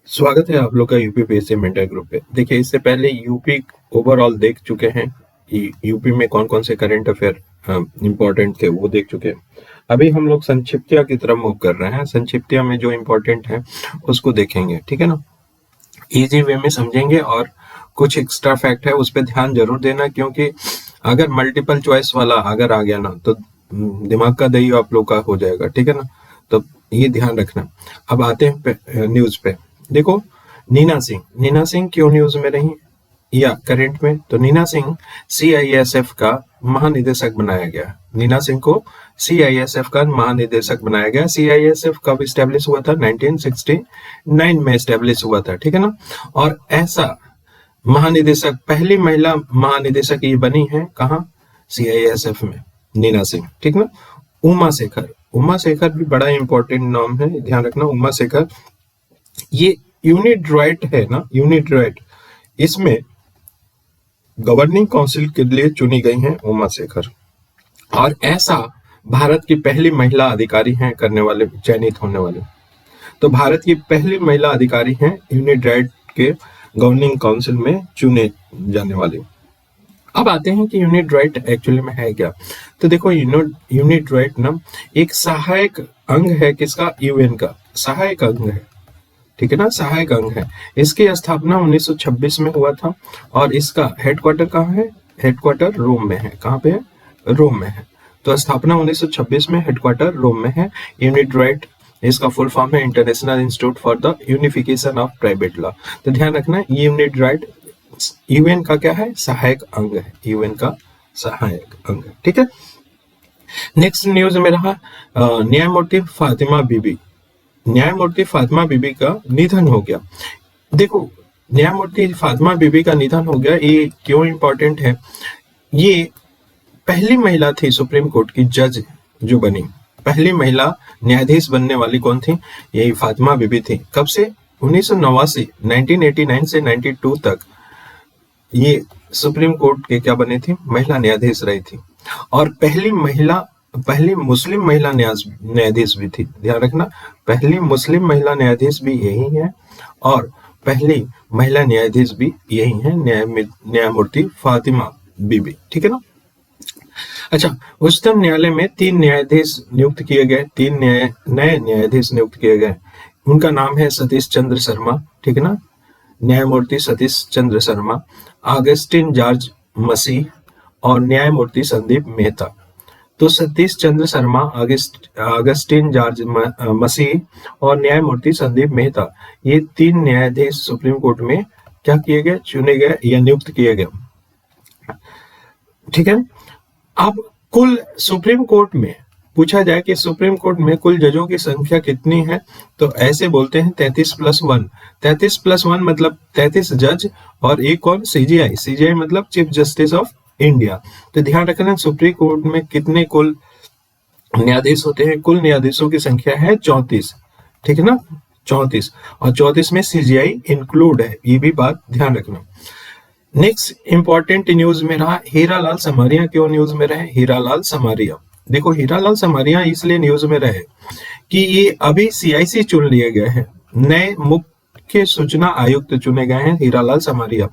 स्वागत है आप लोग का यूपी पीएससी मेंटर ग्रुप पे। देखिए, इससे पहले यूपी ओवरऑल देख चुके हैं। यूपी में कौन कौन से करंट अफेयर इंपॉर्टेंट थे वो देख चुके हैं। अभी हम लोग संक्षिप्तिया की तरफ मूव कर रहे हैं। संक्षिप्तिया में जो इम्पोर्टेंट है उसको देखेंगे, ठीक है ना। इजी वे में समझेंगे और कुछ एक्स्ट्रा फैक्ट है उस पर ध्यान जरूर देना, क्योंकि अगर मल्टीपल चॉइस वाला अगर आ गया ना तो दिमाग का दही आप लोग का हो जाएगा, ठीक है ना। तो ये ध्यान रखना। अब आते हैं न्यूज पे। देखो, नीना सिंह क्यों न्यूज में रही या करंट में? तो नीना सिंह सीआईएसएफ का महानिदेशक बनाया गया। नीना सिंह को सीआईएसएफ का महानिदेशक बनाया गया। सीआईएसएफ कब स्टैब्लिश हुआ था? 1969 में स्टैब्लिश हुआ था, ठीक है ना। और ऐसा महानिदेशक, पहली महिला महानिदेशक ये बनी है कहाँ? सीआईएसएफ में, नीना सिंह, ठीक ना। उमा शेखर भी बड़ा इंपॉर्टेंट नाम है, ध्यान रखना। उमा शेखर ये यूनिट्रॉइट है ना, यूनिट्रॉइट, इसमें गवर्निंग काउंसिल के लिए चुनी गई हैं उमा शेखर। और ऐसा भारत की पहली महिला अधिकारी हैं करने वाले, चयनित होने वाले। तो भारत की पहली महिला अधिकारी हैं यूनिट्रॉइट के गवर्निंग काउंसिल में चुने जाने वाले। अब आते हैं कि यूनिट्रॉइट एक्चुअली में है क्या। तो देखो, यूनिट्रॉइट ना एक सहायक अंग है, किसका? यूएन का सहायक अंग है, ठीक है ना, सहायक अंग है। इसकी स्थापना 1926 में हुआ था और इसका हेडक्वार्टर कहाँ है? हेडक्वार्टर रोम में है। कहाँ पे है? रोम में है। तो स्थापना 1926 में, हेडक्वार्टर रोम में है। यूनिट्रॉइट इसका फुल फॉर्म है international institute for the unification of private law. तो ध्यान रखना, यूनिट्रॉइट यूएन का क्या है? सहायक अंग है। यूएन का सहायक अंग है, ठीक है। नेक्स्ट न्यूज में रहा न्यायमूर्ति फातिमा बीबी। न्यायमूर्ति फातिमा बीबी का निधन हो गया। देखो, न्यायमूर्ति फातिमा बीबी का निधन हो गया, ये क्यों इंपॉर्टेंट है? ये पहली महिला थी सुप्रीम कोर्ट की जज जो बनी। पहली महिला न्यायाधीश बनने वाली कौन थी? यही फातिमा बीबी थी। कब से? 1989, 1989 से 92 तक ये सुप्रीम कोर्ट के क्या बने थी? महिला न्यायाधीश रही थी। और पहली मुस्लिम महिला न्यायाधीश भी थी। ध्यान रखना, पहली मुस्लिम महिला न्यायाधीश भी यही है और पहली महिला न्यायाधीश भी यही है, न्यायमूर्ति फातिमा बीबी, ठीक है ना। अच्छा, उच्चतम न्यायालय में 3 न्यायाधीश नियुक्त किए गए, 3 नए न्यायाधीश नियुक्त किए गए। उनका नाम है सतीश चंद्र शर्मा, ठीक है ना, न्यायमूर्ति सतीश चंद्र शर्मा, अगस्टिन जॉर्ज मसीह और न्यायमूर्ति संदीप मेहता। तो सतीश चंद्र शर्मा, अगस्टिन जॉर्ज मसीह और न्यायमूर्ति संदीप मेहता, ये 3 न्यायाधीश सुप्रीम कोर्ट में क्या किए गए? चुने गए या नियुक्त किए गए, ठीक है। अब कुल सुप्रीम कोर्ट में पूछा जाए कि सुप्रीम कोर्ट में कुल जजों की संख्या कितनी है, तो ऐसे बोलते हैं 33+1। 33+1 मतलब 33 जज और एक कौन? सीजीआई। सीजीआई मतलब चीफ जस्टिस ऑफ इंडिया। तो ध्यान रखना, सुप्रीम कोर्ट में कितने कुल न्यायाधीश होते हैं? कुल न्यायाधीशों की संख्या है 34, ठीक है ना, 34। और 34 में सीजीआई इंक्लूड है, ये भी बात ध्यान रखना। नेक्स्ट इंपॉर्टेंट न्यूज में रहा हीरालाल समारिया। क्यों न्यूज में रहे हीरालाल समारिया? देखो, हीरालाल समारिया इसलिए न्यूज में रहे कि ये अभी सीआईसी चुन लिए गए हैं, नए मुख्य सूचना आयुक्त चुने गए हैं हीरालाल समारिया।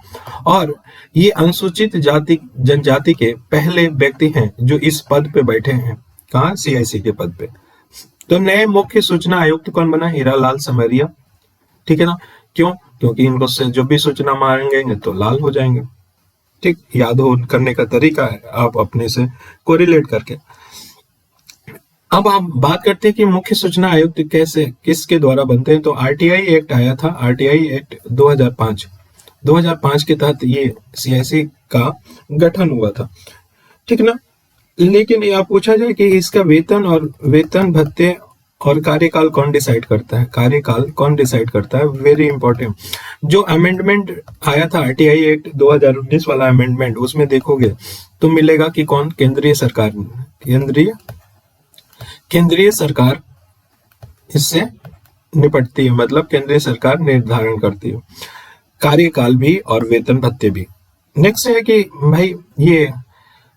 और ये अनुसूचित जाति जनजाति के पहले व्यक्ति हैं जो इस पद पे बैठे हैं। कहाँ? सीआईसी के पद पे। तो नए मुख्य सूचना आयुक्त कौन बना? हीरालाल समारिया, ठीक है ना। क्यों? क्योंकि इनको से जो भी सूचना मांगेंगे तो लाल हो जाएंगे, ठीक। याद हो करने का तरीका है, आप अपने से कोरिलेट करके। अब हम बात करते हैं कि मुख्य सूचना आयुक्त कैसे, किसके द्वारा बनते हैं। तो आरटीआई एक्ट आया था, आरटीआई एक्ट 2005 के तहत ये सीआईसी का गठन हुआ था, ठीक ना। लेकिन यह पूछा जाए कि इसका वेतन और वेतन भत्ते और कार्यकाल कौन डिसाइड करता है? कार्यकाल कौन डिसाइड करता है? Very important. जो अमेंडमेंट आया था आरटीआई एक्ट 2019 वाला अमेंडमेंट, उसमें देखोगे तो मिलेगा कि कौन? केंद्रीय सरकार इससे निपटती है, मतलब केंद्रीय सरकार निर्धारण करती है कार्यकाल भी और वेतन भत्ते भी। नेक्स्ट है कि भाई ये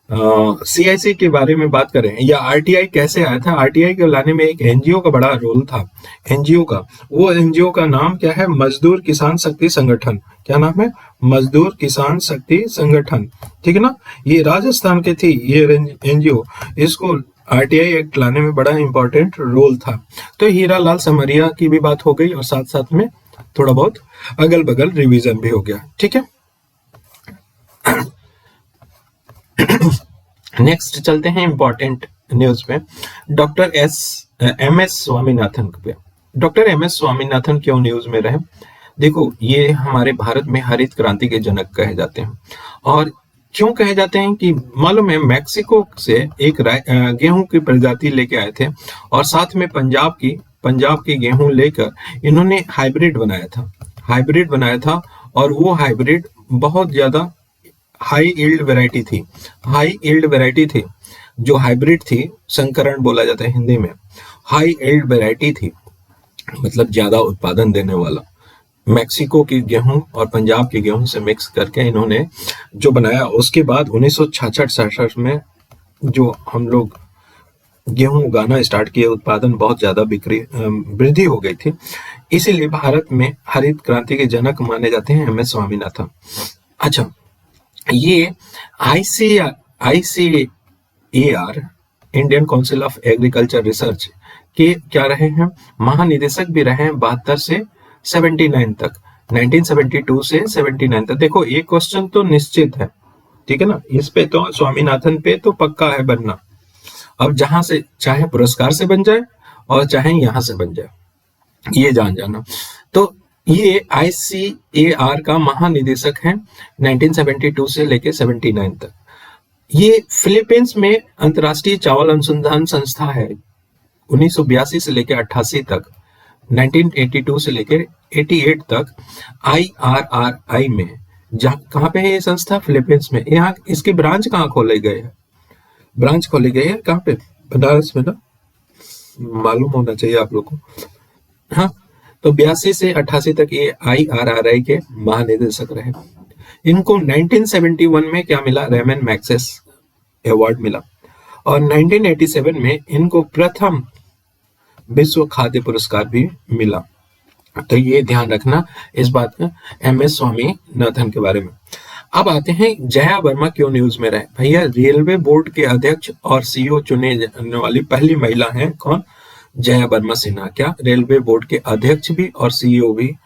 सीआईसी के बारे में बात करें या आरटीआई कैसे आया था, आरटीआई को लाने में एक एनजीओ का बड़ा रोल था। एनजीओ का, वो एनजीओ का नाम क्या है, मजदूर किसान शक्ति संगठन। क्या नाम है, मजदूर किसान शक्ति संगठन, ठीक है ना। ये राजस्थान के थी ये एनजीओ, इसको आरटीआई एक्ट लाने में बड़ा इंपॉर्टेंट रोल था। तो हीरा लाल समरिया की भी बात हो गई और साथ साथ में थोड़ा बहुत अगल बगल रिवीजन भी हो गया, ठीक है। नेक्स्ट चलते हैं इंपॉर्टेंट न्यूज पे, डॉक्टर एम एस स्वामीनाथन पे। डॉक्टर एम एस स्वामीनाथन क्यों न्यूज में रहे? देखो, ये हमारे भारत में हरित क्रांति के जनक कहे जाते हैं। और क्यों कहे जाते हैं कि मालूम है, मैक्सिको से एक गेहूं की प्रजाति लेके आए थे और साथ में पंजाब की गेहूं लेकर इन्होंने हाइब्रिड बनाया था और वो हाइब्रिड बहुत ज्यादा हाई यील्ड वैरायटी थी। जो हाइब्रिड थी, संकरण बोला जाता है हिंदी में, हाई यील्ड वैरायटी थी, मतलब ज्यादा उत्पादन देने वाला। मैक्सिको की गेहूं और पंजाब की गेहूं से मिक्स करके इन्होंने जो बनाया, उसके बाद 1966 में जो हम लोग गेहूं उगाना स्टार्ट किए, उत्पादन बहुत ज्यादा वृद्धि हो गई थी। इसीलिए भारत में हरित क्रांति के जनक माने जाते हैं एम एस स्वामीनाथन। अच्छा, ये ICAR Indian council of agriculture research के क्या रहे हैं, महानिदेशक भी रहे हैं 72 से 79 तक, 1972 से 79 तक। देखो, ये क्वेश्चन तो निश्चित है, ठीक है ना, इस पे तो स्वामीनाथन पे तो पक्का है बनना। अब जहां से चाहे पुरस्कार से बन जाए और चाहे यहां से बन जाए, ये जान जाना। तो ये आईसीएआर का महानिदेशक है 1972 से लेके 79 तक। ये फिलीपींस में अंतर्राष्ट्रीय चावल अनुसंधान संस्था है 1982 से लेके 88 तक, 1982 से लेकर 88 तक IRRI में। कहाँ पे है ये संस्था? फिलीपींस में। यहाँ इसके ब्रांच कहाँ खोले गए हैं? कहाँ पे? बनारस में ना, मालूम होना चाहिए आप लोग को। हाँ, तो 82 से 88 तक ये IRRI के महानिदेशक रहे। इनको 1971 में क्या मिला? रेमन मैग्सेस अवार्ड मिला और 1987 में इनको प्रथम विश्व खाद्य पुरस्कार भी मिला। तो ये ध्यान रखना इस बात का एम एस स्वामीनाथन के बारे में। अब आते हैं जया वर्मा क्यों न्यूज में रहे। भैया, रेलवे बोर्ड के अध्यक्ष और सीईओ चुने जाने वाली पहली महिला है कौन? जया वर्मा सिन्हा। क्या रेलवे बोर्ड के अध्यक्ष भी और सीईओ भी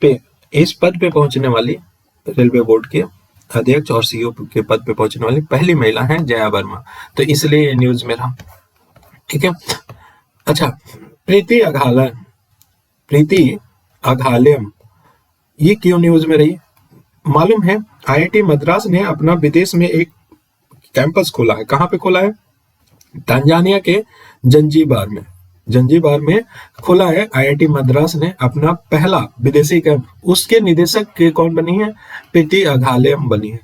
पे इस पद पे पहुंचने वाली, रेलवे बोर्ड के अध्यक्ष और सीईओ के पद पे पहुंचने वाली पहली महिला है जया वर्मा। तो इसलिए ये न्यूज में रहा, ठीक है। अच्छा, प्रीति अघालयम ये क्यों न्यूज में रही? मालूम है, आईआईटी मद्रास ने अपना विदेश में एक कैंपस खोला है। कहाँ पे खोला है? तंजानिया के जंजीबार में खोला है आईआईटी मद्रास ने अपना पहला विदेशी कैंप। उसके निदेशक के कौन बनी है? प्रीति अघालयम बनी है।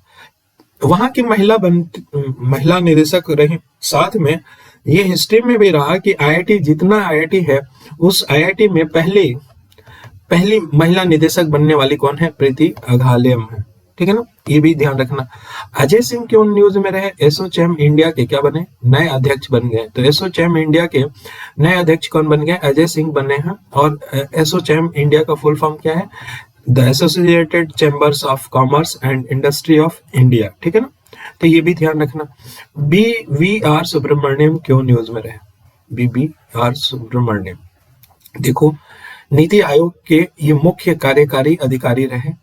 वहां की महिला निदेशक रही। साथ में ये हिस्ट्री में भी रहा कि आईआईटी, जितना आईआईटी है, उस आईआईटी में पहली महिला निदेशक बनने वाली कौन है? प्रीति अघालयम है, ठीक है ना, ये भी ध्यान रखना। अजय सिंह क्यों न्यूज में रहे? एसोचैम इंडिया के क्या बने? नए अध्यक्ष बन गए। तो एसोचैम इंडिया के नए अध्यक्ष कौन बन गए? अजय सिंह बने हैं। और एसोचैम इंडिया का फुल फॉर्म क्या है? The associated chambers of commerce and industry of India, ठीक है ना। तो ये भी ध्यान रखना। BVR सुब्रमण्यम क्यों न्यूज में रहे? BVR सुब्रमण्यम, देखो, नीति आयोग के ये मुख्य कार्यकारी अधिकारी रहे,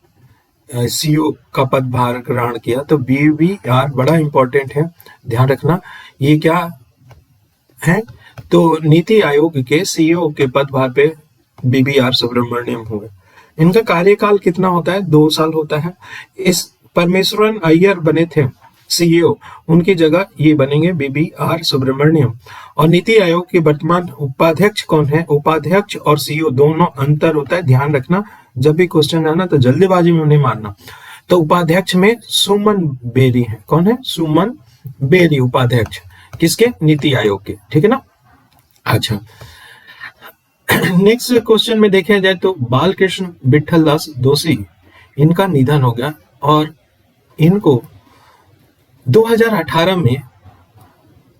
सीईओ का पदभार ग्रहण किया। तो BVR बड़ा इंपॉर्टेंट है, ध्यान रखना। ये क्या है? तो नीति आयोग के सीईओ के पदभार पे BVR सुब्रमण्यम हुए। इनका कार्यकाल कितना होता है? 2 साल होता है। इस परमेश्वरन अय्यर बने थे सीईओ, उनकी जगह ये बनेंगे BVR सुब्रमण्यम। और नीति आयोग के वर्तमान उपाध्यक्ष कौन है? उपाध्यक्ष और सीईओ दोनों अंतर होता है, ध्यान रखना। जब भी क्वेश्चन आना तो जल्दीबाजी में नहीं मारना। तो उपाध्यक्ष में सुमन बेरी है। कौन है? सुमन बेरी उपाध्यक्ष, किसके? नीति आयोग के, ठीक है ना। अच्छा, नेक्स्ट क्वेश्चन में देखा जाए तो बालकृष्ण विठल दास दोषी, इनका निधन हो गया और इनको 2018 में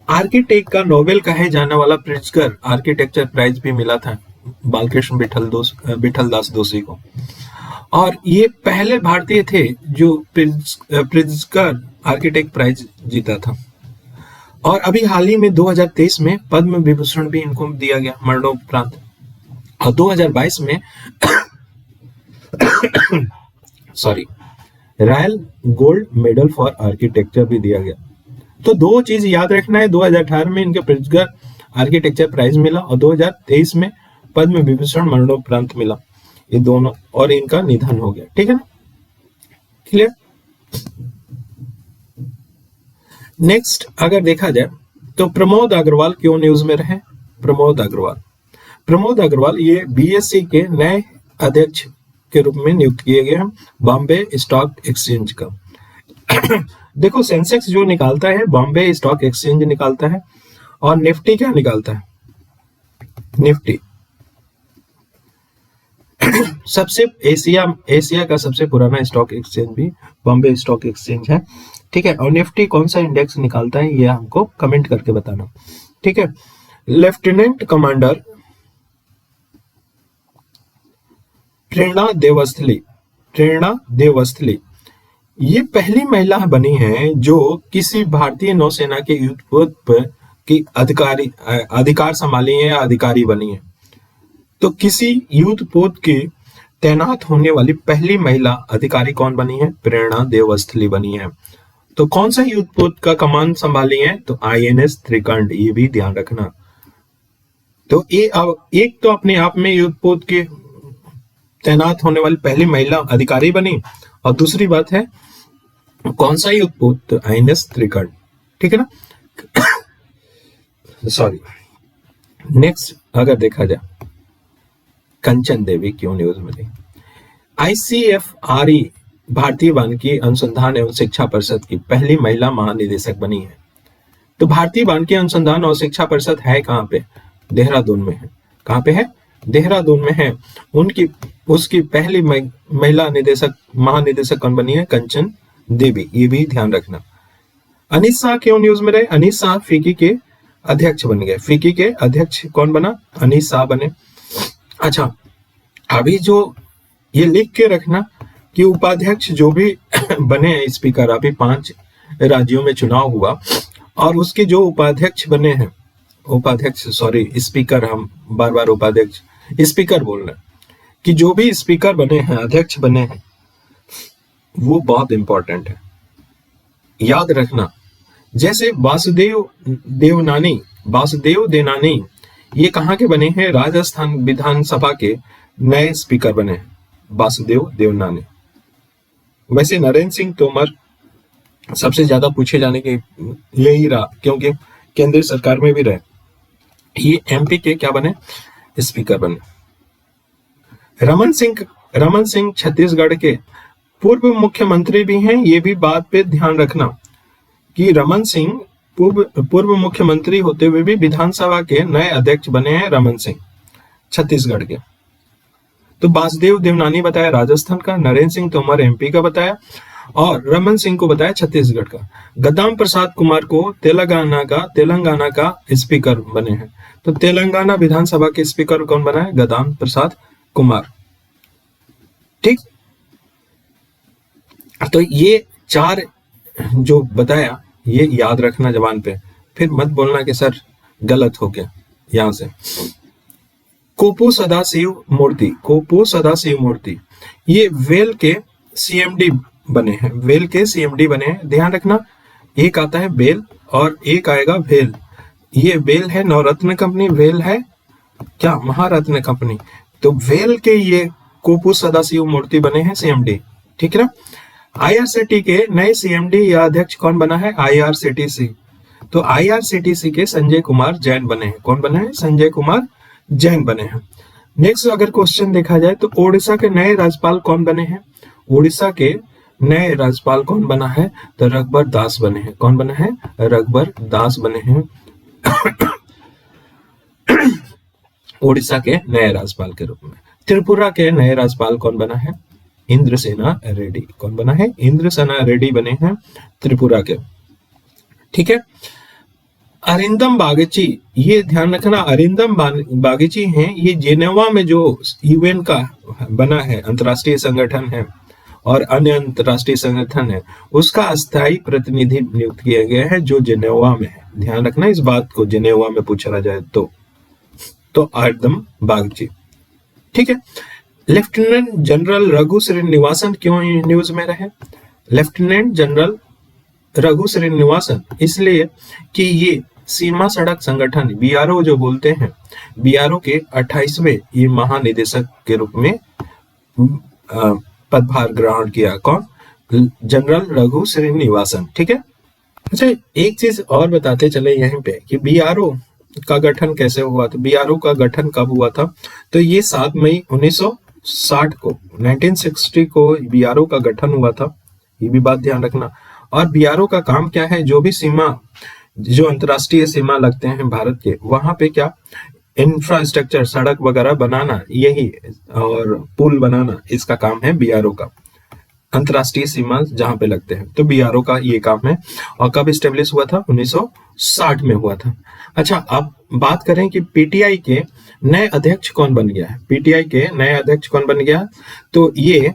आर्किटेक्ट का नोबेल कहे जाने वाला प्रिट्जकर आर्किटेक्चर प्राइज भी मिला था बालकृष्ण विठल दास दोषी को, और ये पहले भारतीय थे जो प्रिट्जकर आर्किटेक्ट प्राइज जीता था। और अभी हाल ही में 2023 में पद्म विभूषण भी इनको दिया गया मरणोपरांत, और 2022 में sorry royal gold medal for architecture भी दिया गया। तो दो चीज याद रखना है, 2018 में इनके प्रिट्जकर आर्किटेक्चर प्राइज मिला और 2023 में पद्म विभूषण मरणोपरांत मिला, ये दोनों, और इनका निधन हो गया। ठीक है ना, क्लियर। नेक्स्ट अगर देखा जाए तो प्रमोद अग्रवाल क्यों न्यूज में रहे। प्रमोद अग्रवाल ये बीएसई के नए अध्यक्ष के रूप में नियुक्त किए गए हैं बॉम्बे स्टॉक एक्सचेंज का। देखो सेंसेक्स जो निकालता है बॉम्बे स्टॉक एक्सचेंज निकालता है, और निफ्टी क्या निकालता है, निफ्टी सबसे एशिया का सबसे पुराना स्टॉक एक्सचेंज भी बॉम्बे स्टॉक एक्सचेंज है। ठीक है, और निफ्टी कौन सा इंडेक्स निकालता है ये हमको कमेंट करके बताना। ठीक है, लेफ्टिनेंट कमांडर प्रेरणा देवस्थली ये पहली महिला बनी है जो किसी भारतीय नौसेना के युद्धपोत पर की अधिकार संभाली है या अधिकारी बनी है। तो किसी युद्धपोत के तैनात होने वाली पहली महिला अधिकारी कौन बनी है, प्रेरणा देवस्थली बनी है। तो कौन सा युद्धपोत का कमान संभाली है, तो आईएनएस त्रिकंड, ये भी ध्यान रखना। तो एक तो अपने आप में युद्धपोत के तैनात होने वाली पहली महिला अधिकारी बनी, और दूसरी बात है कौन सा युद्धपोत, तो आईएनएस त्रिकंड। ठीक है ना, सॉरी। नेक्स्ट अगर देखा जाए कंचन देवी क्यों न्यूज में थी। आईसीएफआरई भारतीय वानिकी अनुसंधान एवं शिक्षा परिषद की पहली महिला महानिदेशक बनी है। तो भारतीय वानिकी अनुसंधान और शिक्षा परिषद है कहाँ पे, देहरादून में है। कहाँ पे है, देहरादून में है। उसकी पहली महिला महानिदेशक कौन बनी है, कंचन देवी, ये भी ध्यान रखना। अनीस शाह क्यों न्यूज में रहे, अनीस शाह फिक्की के अध्यक्ष बन गए। फिक्की के अध्यक्ष कौन बना, अनीस शाह बने। अच्छा, अभी जो ये लिख के रखना कि उपाध्यक्ष जो भी बने हैं स्पीकर, अभी 5 राज्यों में चुनाव हुआ और उसके जो उपाध्यक्ष बने हैं, स्पीकर, हम बार बार उपाध्यक्ष स्पीकर बोल रहे हैं, कि जो भी स्पीकर बने हैं, अध्यक्ष बने हैं, वो बहुत इंपॉर्टेंट है, याद रखना। जैसे वासुदेव देवनानी ये कहाँ के बने हैं, राजस्थान विधानसभा के नए स्पीकर बने हैं, वासुदेव देवनानी। वैसे नरेंद्र सिंह तोमर सबसे ज्यादा पूछे जाने के यही रहा, क्योंकि केंद्रीय सरकार में भी रहे। ये एमपी के क्या बने, स्पीकर बने। रमन सिंह छत्तीसगढ़ के पूर्व मुख्यमंत्री भी हैं। ये भी बात पे ध्यान रखना कि रमन सिंह पूर्व मुख्यमंत्री होते हुए भी विधानसभा के नए अध्यक्ष बने हैं, रमन सिंह छत्तीसगढ़ के। तो वासुदेव देवनानी बताया राजस्थान का, नरेंद्र सिंह तोमर एमपी का बताया, और रमन सिंह को बताया छत्तीसगढ़ का। गद्दाम प्रसाद कुमार को तेलंगाना का स्पीकर बने हैं। तो तेलंगाना विधानसभा के स्पीकर कौन बना है, गद्दाम प्रसाद कुमार। ठीक, तो ये 4 जो बताया ये याद रखना जबान पे, फिर मत बोलना कि सर गलत हो गया। यहां से कोपू सदाशिव मूर्ति ये वेल के सीएमडी बने हैं, ध्यान रखना। एक आता है बेल और एक आएगा वेल। ये वेल है नवरत्न कंपनी, वेल है क्या, महारत्न कंपनी। तो वेल के ये कोपू सदाशिव मूर्ति बने हैं सीएमडी। ठीक है ना। आईआरसीटी के नए सीएमडी या अध्यक्ष कौन बना है, आईआरसीटीसी। तो आईआरसीटीसी के संजय कुमार जैन बने हैं। कौन बने हैं, संजय कुमार जैन बने हैं। नेक्स्ट अगर क्वेश्चन देखा जाए तो ओडिशा के नए राज्यपाल कौन बने हैं, ओडिशा के नए राज्यपाल कौन बना है, तो रघुबर दास बने हैं। कौन बना है, रघुबर दास बने हैं ओडिशा के नए राज्यपाल के रूप में। त्रिपुरा के नए राज्यपाल कौन बना है, इंद्रसेना रेड्डी। कौन बना है, इंद्रसेना रेड्डी बने हैं त्रिपुरा के। ठीक है। अरिंदम बागची, ये ध्यान रखना, अरिंदम बागची हैं, ये जेनेवा में जो यूएन का बना है, अंतर्राष्ट्रीय संगठन है और अन्य अंतर्राष्ट्रीय संगठन है, उसका अस्थायी प्रतिनिधि नियुक्त किया गया है जो जेनेवा में है। ध्यान रखना इस बात को, जेनेवा में पूछा जाए तो अरिंदम बागची। ठीक है। लेफ्टिनेंट जनरल रघु श्रीनिवासन क्यों न्यूज में रहे? लेफ्टिनेंट जनरल रघु श्रीनिवासन इसलिए कि ये सीमा सड़क संगठन बीआरओ जो बोलते हैं, बीआरओ के 28वें ये महानिदेशक के रूप में पदभार ग्रहण किया। कौन? जनरल रघु श्रीनिवासन। ठीक है। अच्छा, एक चीज और बताते चले यहीं पे कि बीआरओ का गठन कैसे हुआ था। बीआरओ का गठन कब हुआ था? तो ये 7 मई 1960 को 1960 को बीआरओ का गठन हुआ था, ये भी बात ध्यान रखना। और बीआरओ का काम क्या है? जो भी सीमा, जो अंतर्राष्ट्रीय सीमा लगते हैं भारत के, वहां पे क्या इंफ्रास्ट्रक्चर, सड़क वगैरह बनाना, यही और पुल बनाना, इसका काम है बीआरओ का। अंतर्राष्ट्रीय सीमा जहां पे लगते हैं तो बीआरओ का ये काम है। और कब स्टेब्लिश हुआ था? 1960 में हुआ था। अच्छा, अब बात करें कि पीटीआई के नए अध्यक्ष कौन बन गया है। पीटीआई के नए अध्यक्ष कौन बन गया? तो ये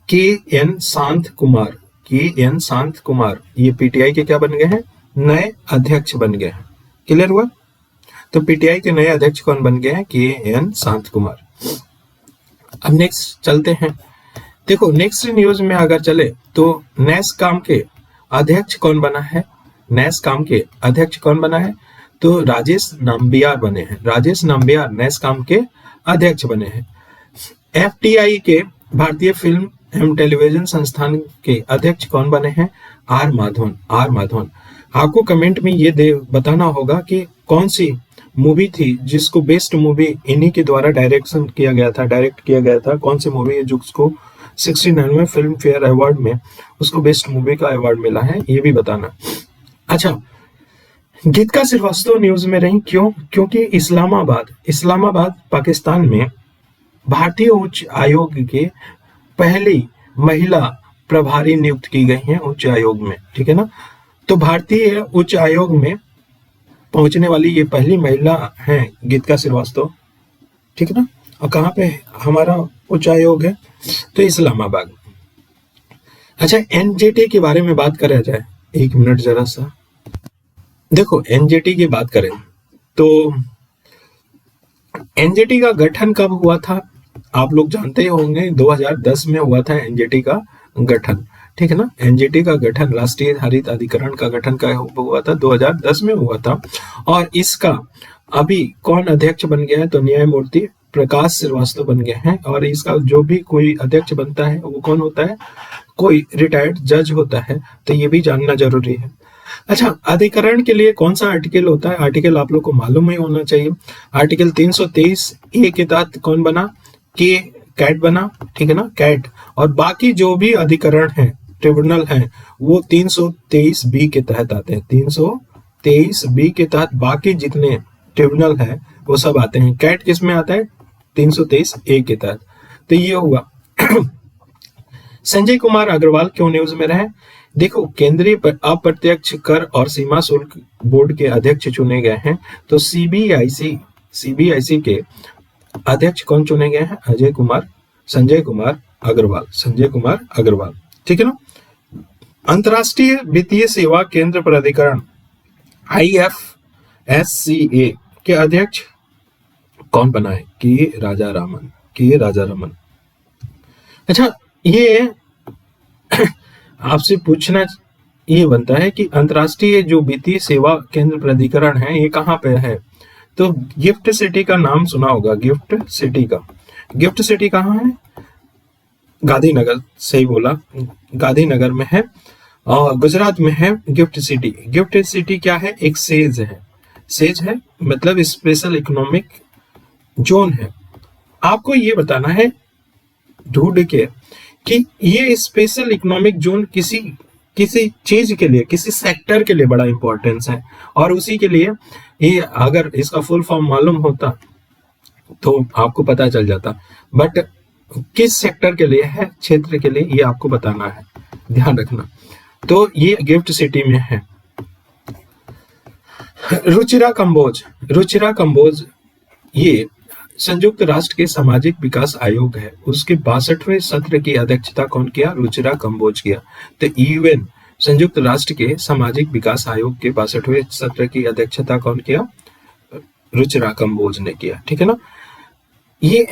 के.एन. शांत कुमार, के.एन. शांत कुमार ये पीटीआई के क्या बन गए हैं? नए अध्यक्ष बन गए हैं। क्लियर हुआ? तो पीटीआई के नए अध्यक्ष कौन बन गए हैं? के.एन. शांत कुमार। अब नेक्स्ट चलते हैं। देखो, नेक्स्ट न्यूज में अगर चले तो नैसकॉम के अध्यक्ष कौन बना है? नैसकॉम के अध्यक्ष कौन बना है? तो राजेश नाम्बियार बने हैं। राजेश नाम्बियार नैसकॉम के अध्यक्ष बने हैं। एफटीआई के, भारतीय फिल्म एवं टेलीविजन संस्थान के अध्यक्ष कौन बने हैं? आर माधवन। आर माधवन। आपको कमेंट में ये बताना होगा कि कौन सी मूवी थी जिसको बेस्ट मूवी इन्हीं के द्वारा डायरेक्ट किया गया था। कौन सी मूवी है जो उसको 69वें फिल्म फेयर अवार्ड में उसको बेस्ट मूवी का अवार्ड मिला है, ये भी बताना। अच्छा, गीतिका श्रीवास्तव न्यूज में रही, क्यों? क्योंकि इस्लामाबाद पाकिस्तान में भारतीय उच्च आयोग के पहली महिला प्रभारी नियुक्त की गई हैं उच्च आयोग में। ठीक है ना? तो भारतीय उच्च आयोग में पहुंचने वाली ये पहली महिला हैं गीतिका श्रीवास्तव। ठीक है ना? और कहाँ पे हमारा उच्च आयोग है? तो इस्लामाबाद। अच्छा, एनजीटी के बारे में बात करा जाए, 1 मिनट जरा सा। देखो, एनजीटी की बात करें तो एनजीटी का गठन कब हुआ था? आप लोग जानते ही होंगे, 2010 में हुआ था एनजीटी का गठन। ठीक है ना? एनजीटी का गठन, राष्ट्रीय हरित अधिकरण का गठन का हुआ था, 2010 में हुआ था। और इसका अभी कौन अध्यक्ष बन गया है? तो न्यायमूर्ति प्रकाश श्रीवास्तव बन गए हैं। और इसका जो भी कोई अध्यक्ष बनता है वो कौन होता है? कोई रिटायर्ड जज होता है। तो ये भी जानना जरूरी है। अच्छा, अधिकरण के लिए कौन सा आर्टिकल होता है? आर्टिकल आप लोग को मालूम ही होना चाहिए। आर्टिकल 323A के तहत कौन बना? कैट बना। ठीक है ना? कैट। और बाकी जो भी अधिकरण है, ट्रिब्यूनल है, वो 323B के तहत आते हैं। 323B के तहत बाकी जितने ट्रिब्यूनल है वो सब आते हैं। कैट किस में आता है? 323A के तहत। तो ये हुआ। संजय कुमार अग्रवाल क्यों न्यूज में रहे? देखो, केंद्रीय अप्रत्यक्ष कर और सीमा शुल्क बोर्ड के अध्यक्ष चुने गए हैं। तो सीबीआईसी के अध्यक्ष कौन चुने गए हैं? संजय कुमार अग्रवाल। ठीक है ना? अंतर्राष्ट्रीय वित्तीय सेवा केंद्र प्राधिकरण IFSCA के अध्यक्ष कौन बना है? के राजारामन। अच्छा, ये आपसे पूछना ये बनता है कि अंतर्राष्ट्रीय जो वित्तीय सेवा केंद्र प्राधिकरण है ये कहाँ पे है? तो गिफ्ट सिटी का नाम सुना होगा। गिफ्ट सिटी कहाँ है? गांधीनगर। सही बोला, गांधीनगर में है और गुजरात में है गिफ्ट सिटी क्या है? एक सेज है, मतलब स्पेशल इकोनॉमिक जोन है। आपको ये बताना है ढूंढ के कि ये स्पेशल इकोनॉमिक जोन किसी चीज के लिए, किसी सेक्टर के लिए बड़ा इंपॉर्टेंस है। और उसी के लिए ये, अगर इसका फुल फॉर्म मालूम होता तो आपको पता चल जाता, बट किस सेक्टर के लिए है, क्षेत्र के लिए, ये आपको बताना है, ध्यान रखना। तो ये गिफ्ट सिटी में है। रुचिरा कंबोज ये संयुक्त राष्ट्र के सामाजिक विकास आयोग है, उसके 62वें सत्र की अध्यक्षता कौन किया? रुचिरा कंबोज किया। तो यूएन संयुक्त राष्ट्र के सामाजिक विकास आयोग के 62वें सत्र की अध्यक्षता कौन किया? रुचिरा कंबोज ने किया। ठीक है ना। ये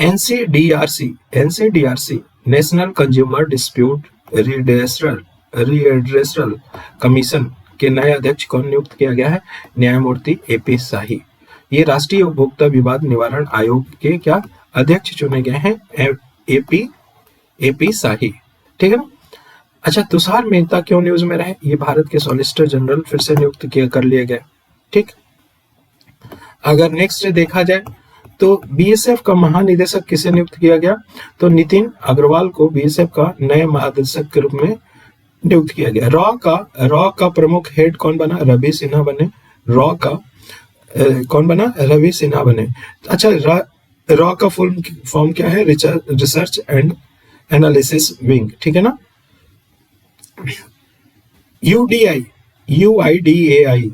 NCDRC national consumer dispute redressal commission के नए अध्यक्ष कौन नियुक्त किया गया है? न्यायमूर्ति एपी शाही। ये राष्ट्रीय उपभोक्ता विवाद निवारण आयोग के क्या अध्यक्ष चुने गए हैं? एपी शाही। ठीक है ना। अच्छा, तुषार मेहता क्यों न्यूज में रहे? ये भारत के सॉलिसिटर जनरल फिर से नियुक्त कर लिए गए। ठीक। अगर नेक्स्ट देखा जाए तो बीएसएफ का महानिदेशक किसे नियुक्त किया गया? तो नितिन अग्रवाल को बीएसएफ का नए महानिदेशक के रूप में नियुक्त किया गया। रॉ का प्रमुख हेड कौन बना? रवि सिन्हा बने। रॉ का कौन बना? रवि सिन्हा बने। अच्छा, रॉ का फुल फॉर्म क्या है? Research and analysis wing. ठीक है ना। यूआईडीएआई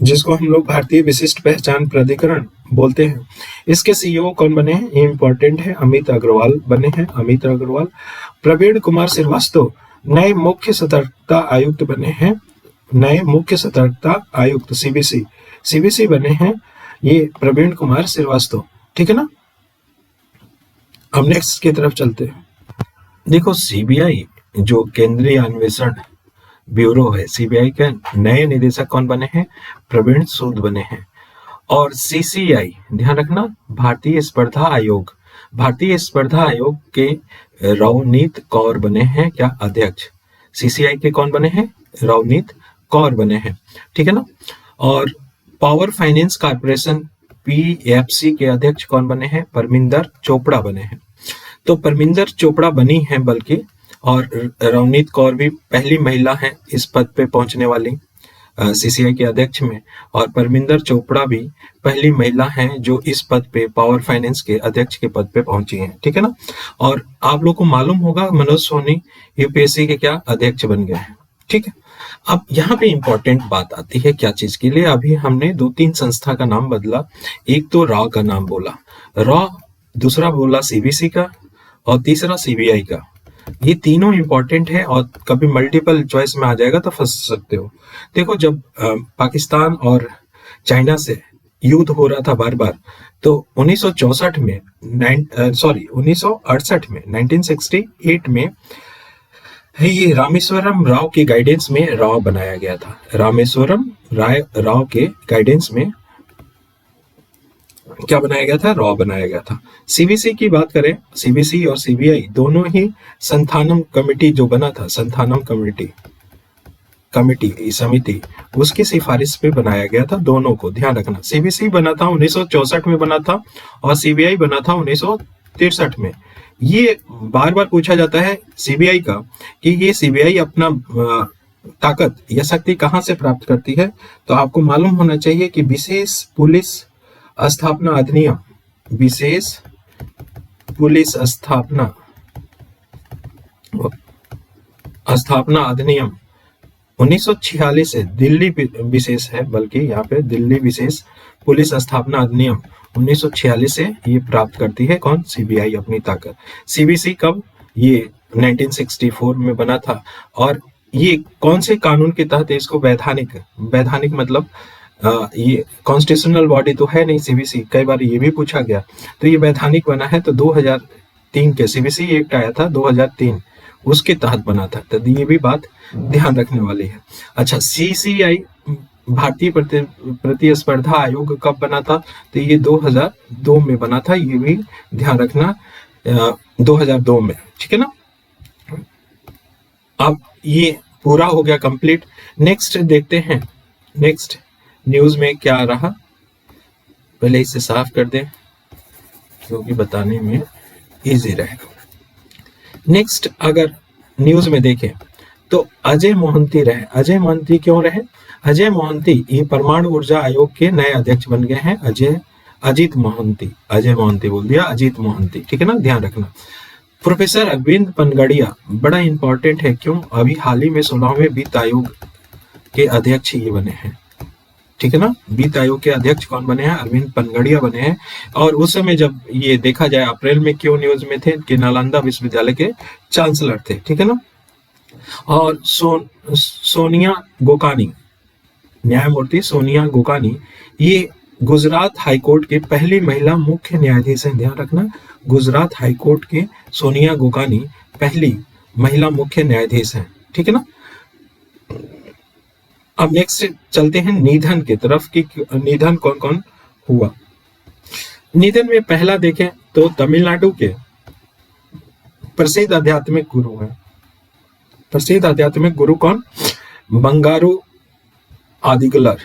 जिसको हम लोग भारतीय विशिष्ट पहचान प्राधिकरण बोलते हैं, इसके सीईओ कौन बने हैं? इंपॉर्टेंट है, अमित अग्रवाल बने हैं। अमित अग्रवाल। प्रवीण कुमार श्रीवास्तव नए मुख्य सतर्कता आयुक्त बने हैं। नए मुख्य सतर्कता आयुक्त सीबीसी बने हैं ये प्रवीण कुमार श्रीवास्तव। ठीक है ना। अब नेक्स्ट की तरफ चलते हैं। देखो, सीबीआई जो केंद्रीय अन्वेषण ब्यूरो है, सीबीआई के नए निदेशक कौन बने हैं? प्रवीण सूद बने हैं। और सीसीआई, ध्यान रखना, भारतीय स्पर्धा आयोग के रवनीत कौर बने हैं क्या? अध्यक्ष। सीसीआई के कौन बने हैं? रवनीत कौर बने हैं। ठीक है ना। और पावर फाइनेंस कॉर्पोरेशन पीएफसी के अध्यक्ष कौन बने हैं? परमिंदर चोपड़ा बने हैं। तो परमिंदर चोपड़ा बनी हैं बल्कि, और रवनीत कौर भी पहली महिला है इस पद पे पहुंचने वाली सीसीआई के अध्यक्ष में, और परमिंदर चोपड़ा भी पहली महिला हैं जो इस पद पे, पावर फाइनेंस के अध्यक्ष के पद पे पहुंची हैं। ठीक है ना। और आप लोग को मालूम होगा मनोज सोनी यूपीएससी के क्या अध्यक्ष बन गए हैं। ठीक है। अब यहाँ पे इंपॉर्टेंट बात आती है क्या चीज के लिए? अभी हमने 2-3 संस्था का नाम बदला। एक तो रॉ का नाम बोला, दूसरा बोला सीबीसी का, और तीसरा सीबीआई का। ये तीनों इंपॉर्टेंट है और कभी मल्टीपल चॉइस में आ जाएगा तो फंस सकते हो। देखो, जब पाकिस्तान और चाइना से युद्ध हो रहा था बार बार, तो 1968 में 1968 में ये रामेश्वरम राव के गाइडेंस में रॉ बनाया गया था। रामेश्वरम राव के गाइडेंस में क्या बनाया गया था? रॉ बनाया गया था। सीबीसी की बात करें, सीबीसी और सीबीआई दोनों ही संथानम कमेटी जो बना था, संथानम कमेटी समिति, उसकी सिफारिश पे बनाया गया था। दोनों को ध्यान रखना। सीबीसी बना था 1964 में बना था, और सीबीआई बना था 1963 में। ये बार बार पूछा जाता है सीबीआई का कि ये सीबीआई अपना ताकत या शक्ति कहाँ से प्राप्त करती है? तो आपको मालूम होना चाहिए कि विशेष पुलिस स्थापना अधिनियम 1946 से, दिल्ली विशेष है बल्कि यहाँ पे, दिल्ली विशेष पुलिस स्थापना अधिनियम 1946 से ये प्राप्त करती है कौन? सीबीआई अपनी ताकत। सीबीसी कब? ये 1964 में बना था। और ये कौन से कानून के तहत इसको वैधानिक मतलब ये कॉन्स्टिट्यूशनल बॉडी तो है नहीं सीबीसी, कई बार ये भी पूछा गया। तो ये वैधानिक बना है तो 2003 के सीबीसी एक्ट आया था 2003, उसके तहत बना था। तो ये भी बात ध्यान रखने वाली है। अच्छा, सीसीआई भारतीय प्रतिस्पर्धा आयोग कब बना था? तो ये 2002 में बना था। ये भी ध्यान रखना, 2002 में। ठीक है ना। अब ये पूरा हो गया कंप्लीट। नेक्स्ट देखते हैं, नेक्स्ट न्यूज में क्या रहा। पहले इसे साफ कर दें क्योंकि बताने में इजी रहेगा। नेक्स्ट अगर न्यूज में देखें तो अजय मोहंती रहे। अजय मोहंती क्यों रहे? अजय मोहंती ये परमाणु ऊर्जा आयोग के नए अध्यक्ष बन गए हैं। अजीत मोहंती बोल दिया, अजीत मोहंती। ठीक है ना, ध्यान रखना। प्रोफेसर अरविंद पनगड़िया बड़ा इंपॉर्टेंट है। क्यों? अभी हाल ही में 16वें वित्त आयोग के अध्यक्ष ये बने हैं। ठीक है ना। वित्त आयोग के अध्यक्ष कौन बने हैं? अरविंद पनगड़िया बने हैं। और उस समय जब ये देखा जाए अप्रैल में क्यों न्यूज में थे कि नालंदा विश्वविद्यालय के चांसलर थे, ठीक है ना। और सोनिया गोकानी, न्यायमूर्ति सोनिया गोकानी, ये गुजरात हाईकोर्ट के पहली महिला मुख्य न्यायाधीश हैं। ध्यान रखना, गुजरात हाईकोर्ट के सोनिया गोकानी पहली महिला मुख्य न्यायाधीश हैं, ठीक है ना। अब नेक्स्ट चलते हैं निधन की तरफ कि निधन कौन कौन हुआ। निधन में पहला देखें तो तमिलनाडु के प्रसिद्ध आध्यात्मिक गुरु हैं। प्रसिद्ध आध्यात्मिक गुरु कौन? बंगारू आदिगलर,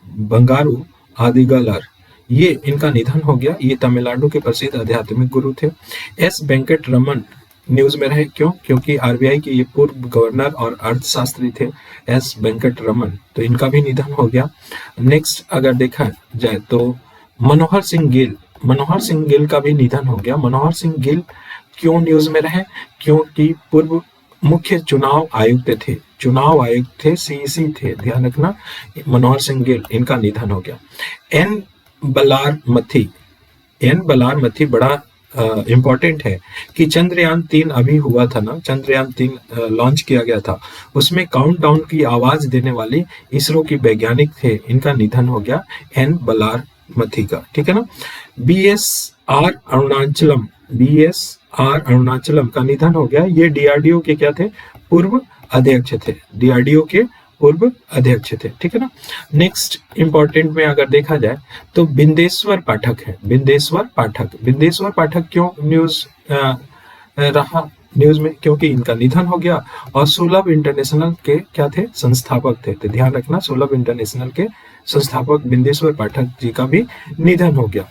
बंगारू आदिगलर, ये इनका निधन हो गया। ये तमिलनाडु के प्रसिद्ध आध्यात्मिक गुरु थे। एस वेंकट रमन न्यूज में रहे, क्यों? क्योंकि आरबीआई के ये पूर्व गवर्नर और अर्थशास्त्री थे, एस वेंकट रमन, तो इनका भी निधन हो गया। नेक्स्ट अगर देखा जाए तो मनोहर सिंह गिल, मनोहर सिंह गिल का भी निधन हो गया। मनोहर सिंह गिल क्यों न्यूज में रहे? क्योंकि पूर्व मुख्य चुनाव आयुक्त थे, चुनाव आयुक्त थे, सीईसी थे, ध्यान रखना। मनोहर सिंह गिल, इनका निधन हो गया। एन बलार मथी, एन बलार मथी बड़ा इम्पोर्टेंट है कि चंद्रयान 3 अभी हुआ था ना, चंद्रयान 3 लॉन्च किया गया था, उसमें काउंटडाउन की आवाज देने वाली इसरो की वैज्ञानिक थे, इनका निधन हो गया, एन बलार मथी का, ठीक है ना। बीएसआर अरुणाचलम, बीएसआर अरुणाचलम का निधन हो गया। ये डीआरडीओ के क्या थे? पूर्व अध्यक्ष थे, डीआरडीओ के पूर्व अध्यक्ष थे, ठीक है ना। नेक्स्ट इंपॉर्टेंट में अगर देखा जाए तो बिंदेश्वर पाठक है, बिंदेश्वर पाठक, बिंदेश्वर पाठक क्यों न्यूज रहा न्यूज में? क्योंकि इनका निधन हो गया। और सुलभ इंटरनेशनल के क्या थे? संस्थापक थे, तो ध्यान रखना सुलभ इंटरनेशनल के संस्थापक बिंदेश्वर पाठक जी का भी निधन हो गया।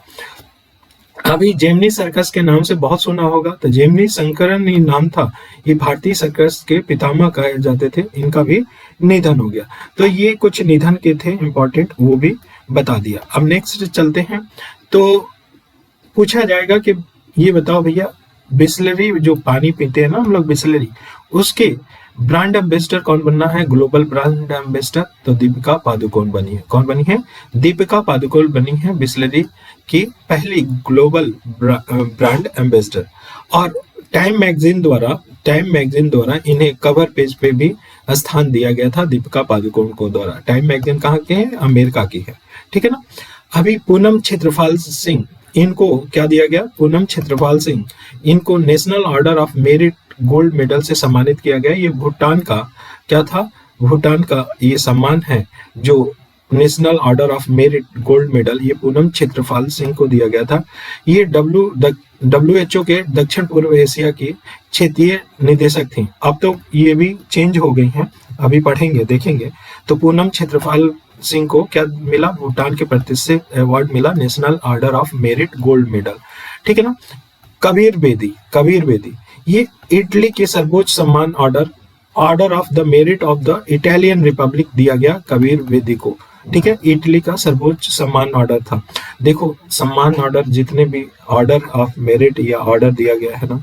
अभी जेमिनी सर्कस के नाम से बहुत सुना होगा, तो जेमिनी शंकरन ही नाम था, ये भारतीय सर्कस के पितामह कहे जाते थे, इनका भी निधन हो गया। तो ये कुछ निधन के थे इंपॉर्टेंट, वो भी बता दिया। अब नेक्स्ट चलते हैं तो पूछा जाएगा कि ये बताओ भैया, बिस्लरी जो पानी पीते हैं ना हम लोग बिस्लरी, उसके ब्रांड एम्बेसडर कौन बनना है? ग्लोबल ब्रांड एम्बेसडर, तो दीपिका पादुकोण बनी है। कौन बनी है? दीपिका पादुकोण बनी है बिस्लरी की पहली ग्लोबल ब्रांड एम्बेसडर। और टाइम मैगजीन द्वारा इन्हें कवर पेज पे भी स्थान दिया गया था दीपिका पादुकोण को द्वारा। टाइम मैगजीन कहाँ के है? अमेरिका की है, ठीक है ना। अभी पूनम क्षेत्रपाल सिंह, इनको क्या दिया गया? पूनम क्षेत्रपाल सिंह, इनको national order of merit gold medal से सम्मानित किया गया। ये भूटान का क्या था? भूटान का ये सम्मान है जो national order of merit gold medal, ये पूनम क्षेत्रपाल सिंह को दिया गया था। ये WHO के दक्षिण पूर्व एशिया की क्षेत्रीय निदेशक थी। अब तो ये भी चेंज हो गई हैं, अभी पढ़ेंगे देखेंगे। तो पूनम क्षेत्रपाल सिंह को क्या मिला? भूटान के प्रतिष्ठित अवार्ड मिला, national order of merit gold medal, ठीक है ना। कबीर बेदी, ये इटली के सर्वोच्च सम्मान order of the merit of the Italian Republic दिया गया कबीर बेदी को, ठीक है। इटली का सर्वोच्च सम्मान ऑर्डर था। देखो सम्मान ऑर्डर, जितने भी ऑर्डर ऑफ मेरिट या ऑर्डर दिया गया है ना,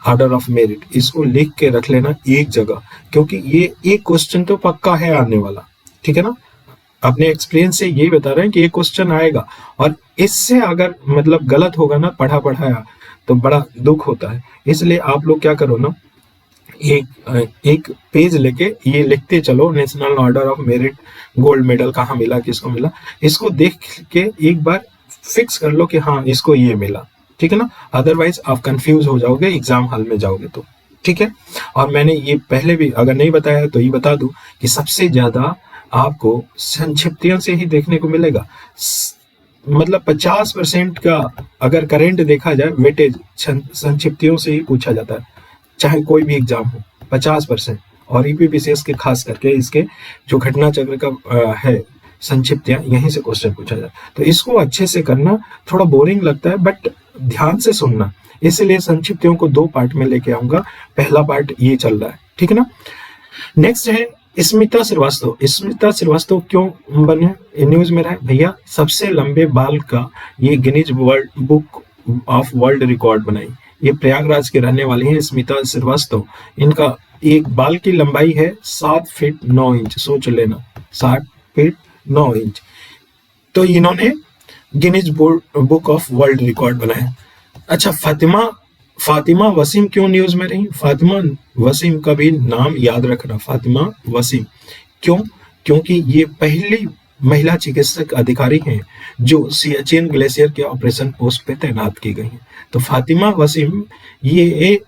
ऑर्डर ऑफ मेरिट, इसको लिख के रख लेना एक जगह, क्योंकि ये एक क्वेश्चन तो पक्का है आने वाला, ठीक है ना। अपने एक्सपीरियंस से यही बता रहे हैं कि एक क्वेश्चन आएगा, और इससे अगर मतलब गलत होगा ना पढ़ाया तो बड़ा दुख होता है। इसलिए आप लोग क्या करो ना, एक पेज लेके ये लिखते चलो, national order of merit gold medal कहाँ मिला, किसको मिला, इसको देख के एक बार फिक्स कर लो कि हाँ इसको ये मिला, ठीक है ना। अदरवाइज आप कंफ्यूज हो जाओगे एग्जाम हॉल में जाओगे तो, ठीक है। और मैंने ये पहले भी अगर नहीं बताया तो ये बता दूं कि सबसे ज्यादा आपको संक्षिप्तियों से ही देखने को मिलेगा। मतलब 50% का अगर करंट देखा जाए वेटेज संक्षिप्तियों से ही पूछा जाता है, चाहे कोई भी एग्जाम हो, 50%। और ईपीपीसीएस के खास करके इसके जो घटना चक्र का है संक्षिप्तियां, यहीं से क्वेश्चन पूछा जाए। तो इसको अच्छे से करना, थोड़ा बोरिंग लगता है बट ध्यान से सुनना, इसलिए संक्षिप्तियों को 2 पार्ट में लेके आऊंगा। पहला पार्ट ये चल रहा है, ठीक है ना। नेक्स्ट है स्मिता श्रीवास्तव क्यों बने न्यूज में रहे? भैया सबसे लंबे बाल का ये Guinness world book of world record बनाई। ये प्रयागराज के रहने वाली हैं स्मिता श्रीवास्तव। इनका एक बाल की लंबाई है 7 फीट 9 इंच, सोच लेना 7 फीट 9 इंच। तो इन्होंने Guinness book of world record बनाया। अच्छा, फातिमा वसीम क्यों न्यूज में रही? फातिमा वसीम का भी नाम याद रखना, फातिमा वसीम। क्यों? क्योंकि ये पहली महिला चिकित्सक अधिकारी हैं जो सियाचिन ग्लेशियर के ऑपरेशन पोस्ट पे तैनात की गई हैं। तो फातिमा वसीम ये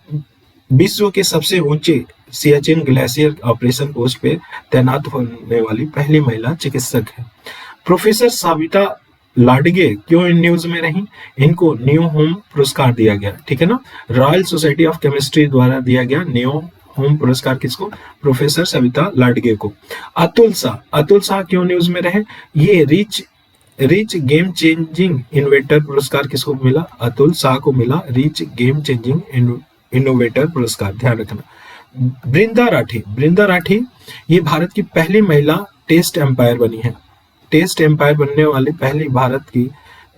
विश्व के सबसे ऊंचे सियाचिन ग्लेशियर ऑपरेशन पोस्ट पे तैनात होने वाली पहली महिला चिकित्सक है। प्रोफेसर सविता लाडगे क्यों इन न्यूज में रही? इनको न्यू होम पुरस्कार दिया गया, ठीक है ना, रॉयल सोसाइटी ऑफ केमिस्ट्री द्वारा दिया गया न्यू होम पुरस्कार। किसको? प्रोफेसर सविता लाडगे को। अतुल शाह क्यों न्यूज में रहे? ये रिच गेम चेंजिंग इनोवेटर पुरस्कार किसको मिला? अतुल शाह को मिला रिच गेम चेंजिंग इनोवेटर पुरस्कार, ध्यान रखना। बृंदा राठी ये भारत की पहली महिला टेस्ट एम्पायर बनी है। टेस्ट एम्पायर बनने वाली पहली भारत की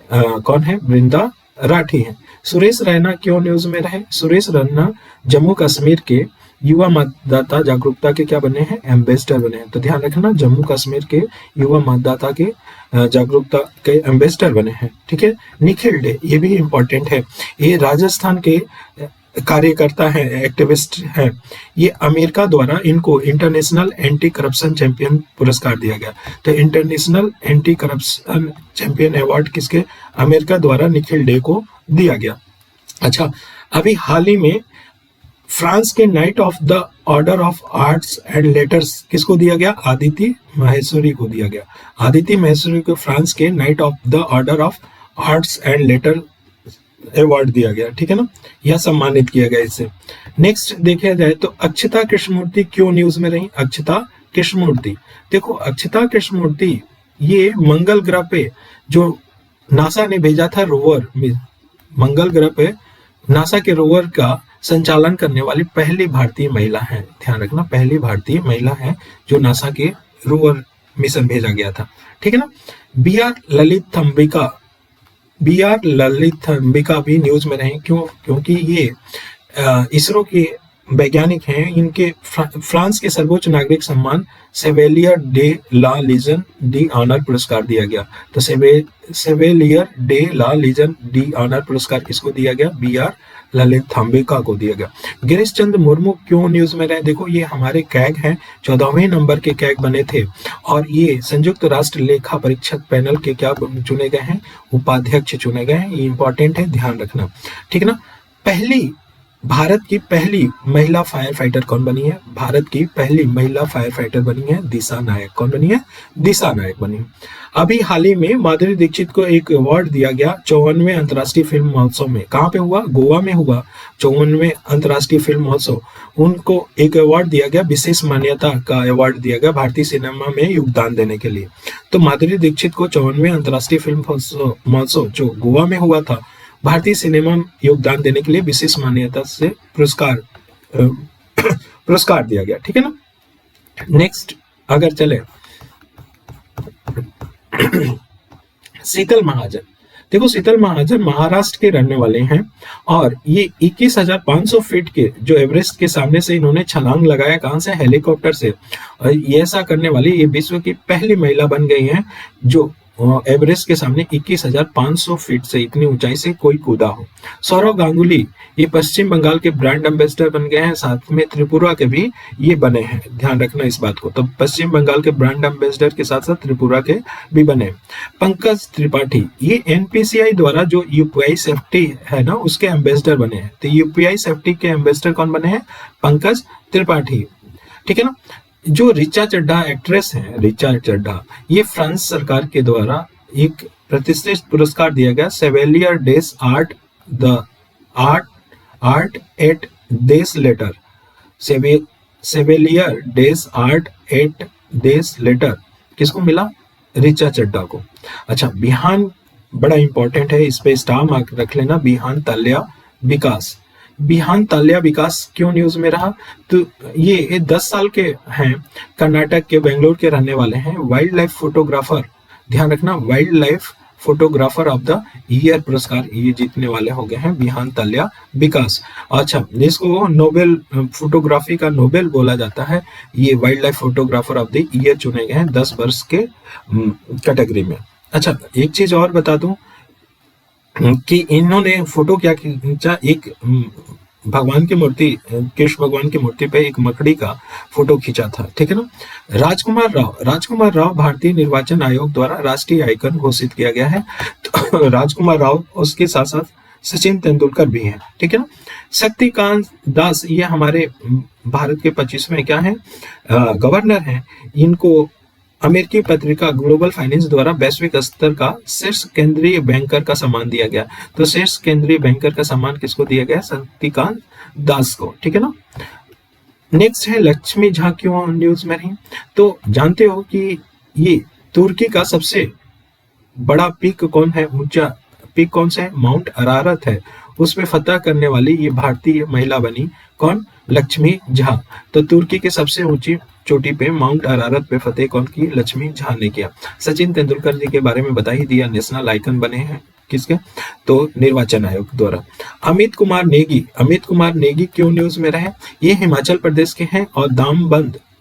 कौन है? बृंदा राठी है। सुरेश रैना क्यों न्यूज में रहे? सुरेश रैना जम्मू कश्मीर के युवा मतदाता जागरूकता के क्या बने हैं? एम्बेसडर बने हैं। तो ध्यान रखना, जम्मू कश्मीर के युवा मतदाता के जागरूकता के एम्बेसडर बने हैं, ठीक है। निखिल डे ये भी इम्पोर्टेंट है, ये राजस्थान के कार्यकर्ता है, एक्टिविस्ट है। ये अमेरिका द्वारा इनको इंटरनेशनल एंटी करप्शन चैंपियन पुरस्कार दिया गया। तो international anti corruption champion award किसके? अमेरिका द्वारा निखिल डे को दिया गया। अच्छा, अभी हाल ही में फ्रांस के night of the order of arts and letters किसको दिया गया? आदिति माहेश्वरी को दिया गया। आदिति माहेश्वरी को फ्रांस के night of the order of arts and later award दिया गया, ठीक है ना, यह सम्मानित किया गया इससे। नेक्स्ट देखा जाए तो अक्षता कृष्णमूर्ति क्यों न्यूज में रही? अक्षता कृष्णमूर्ति, देखो अक्षता कृष्णमूर्ति ये मंगल ग्रह पे जो नासा ने भेजा था रोवर, मंगल ग्रह पे नासा के रोवर का संचालन करने वाली पहली भारतीय महिला है। ध्यान रखना, पहली भारतीय महिला है जो नासा के रोवर मिशन भेजा गया था, ठीक है ना। बी आर ललित अंबिका भी न्यूज में रहे। क्यों? क्योंकि ये इसरो के वैज्ञानिक हैं। इनके फ्रांस के सर्वोच्च नागरिक सम्मान Chevalier de la Legion d' Honneur पुरस्कार दिया गया। तो Chevalier de la Legion d' Honneur पुरस्कार किसको दिया गया? बी आर ललित अंबिका को दिया गया। गिरीश चंद्र मुर्मू क्यों न्यूज में रहे? देखो ये हमारे कैग हैं, 14वें नंबर के कैग बने थे और ये संयुक्त राष्ट्र लेखा परीक्षक पैनल के क्या चुने गए हैं? उपाध्यक्ष चुने गए हैं। ये इंपॉर्टेंट है, ध्यान रखना, ठीक है ना। भारत की पहली महिला फायर फाइटर कौन बनी है? भारत की पहली महिला फायर फाइटर बनी है दिशा नायक। कौन बनी है? दिशा नायक बनी है। अभी हाल ही में माधुरी दीक्षित को एक अवार्ड दिया गया 54वें अंतर्राष्ट्रीय फिल्म महोत्सव में। कहाँ पे हुआ? गोवा में हुआ 54वें अंतर्राष्ट्रीय फिल्म महोत्सव। उनको एक अवार्ड दिया गया, विशेष मान्यता का अवार्ड दिया गया भारतीय सिनेमा में योगदान देने के लिए। तो माधुरी दीक्षित को 54वें अंतर्राष्ट्रीय फिल्म महोत्सव जो गोवा में हुआ था, भारतीय सिनेमा में योगदान देने के लिए विशेष मान्यता से पुरस्कार दिया गया, ठीक है ना। नेक्स्ट अगर चले शीतल महाजन, देखो शीतल महाजन महाराष्ट्र के रहने वाले हैं और ये 21,500 फीट के जो एवरेस्ट के सामने से इन्होंने छलांग लगाया। कहां से? हेलीकॉप्टर से। और ये ऐसा करने वाली ये विश्व की पहली महिला बन गई हैं जो एवरेस्ट के सामने 21,500 फीट से, इतनी ऊंचाई से कोई कूदा हो। सौरव गांगुली ये पश्चिम बंगाल के ब्रांड एम्बेसडर बन गए हैं, साथ में त्रिपुरा के भी ये बने हैं, ध्यान रखना इस बात को। तो पश्चिम बंगाल के ब्रांड एम्बेसडर के साथ साथ त्रिपुरा के भी बने। पंकज त्रिपाठी ये एनपीसीआई द्वारा जो यूपीआई सेफ्टी है ना उसके एम्बेसडर बने हैं। तो यूपीआई सेफ्टी के एम्बेसडर कौन बने हैं? पंकज त्रिपाठी, ठीक है ना। जो ऋचा चड्ढा एक्ट्रेस हैं, ऋचा चड्ढा, ये फ्रांस सरकार के द्वारा एक प्रतिष्ठित पुरस्कार दिया गया सेवेलियर डेस art at days letter. सेवेलियर days art at days letter किसको मिला? ऋचा चड्ढा को। अच्छा, बिहान बड़ा इंपॉर्टेंट है, इस पे स्टार मार्क रख लेना। बिहान ताल्या विकास, बिहान ताल्या विकास क्यों न्यूज में रहा? तो ये 10 साल के हैं, कर्नाटक के, बेंगलोर के रहने वाले हैं, वाइल्ड लाइफ फोटोग्राफर, ध्यान रखना, wild life photographer of the year पुरस्कार ये जीतने वाले हो गए हैं बिहान ताल्या विकास। अच्छा, जिसको नोबेल फोटोग्राफी का नोबेल बोला जाता है, ये wild life photographer of the year चुने गए हैं 10 वर्ष के कैटेगरी में। अच्छा, एक चीज और बता दूं कि इन्होंने फोटो क्या खींचा, एक भगवान की मूर्ति, कृष्ण भगवान की मूर्ति पे एक मकड़ी का फोटो खींचा था, ठीक है ना। राजकुमार राव भारतीय निर्वाचन आयोग द्वारा राष्ट्रीय आइकन घोषित किया गया है। तो राजकुमार राव, उसके साथ साथ सचिन तेंदुलकर भी हैं, ठीक है ना। शक्तिकांत दास, ये हमारे भारत के 25वें क्या है, गवर्नर हैं। इनको अमेरिकी पत्रिका ग्लोबल फाइनेंस द्वारा वैश्विक स्तर का शीर्ष केंद्रीय बैंकर का सम्मान दिया गया। तो शीर्ष केंद्रीय बैंकर का सम्मान किसको दिया गया? शक्तिकांत दास को, ठीक है ना। नेक्स्ट है लक्ष्मी झा क्यों न्यूज में रही। तो जानते हो कि ये तुर्की का सबसे बड़ा पीक कौन है, ऊंचा पीक कौन सा है? माउंट अरारत है। उस पे फतह करने वाली ये भारतीय महिला बनी कौन? लक्ष्मी झा। तो तुर्की के सबसे ऊंची चोटी पे माउंट अरारत पे फतेह कौन की? लक्ष्मी झा ने किया। सचिन तेंदुलकर जी के बारे में बता ही दिया, नेशनल आइकन बने हैं किसके? तो निर्वाचन आयोग द्वारा। अमित कुमार नेगी क्यों न्यूज में रहे? ये हिमाचल प्रदेश के हैं और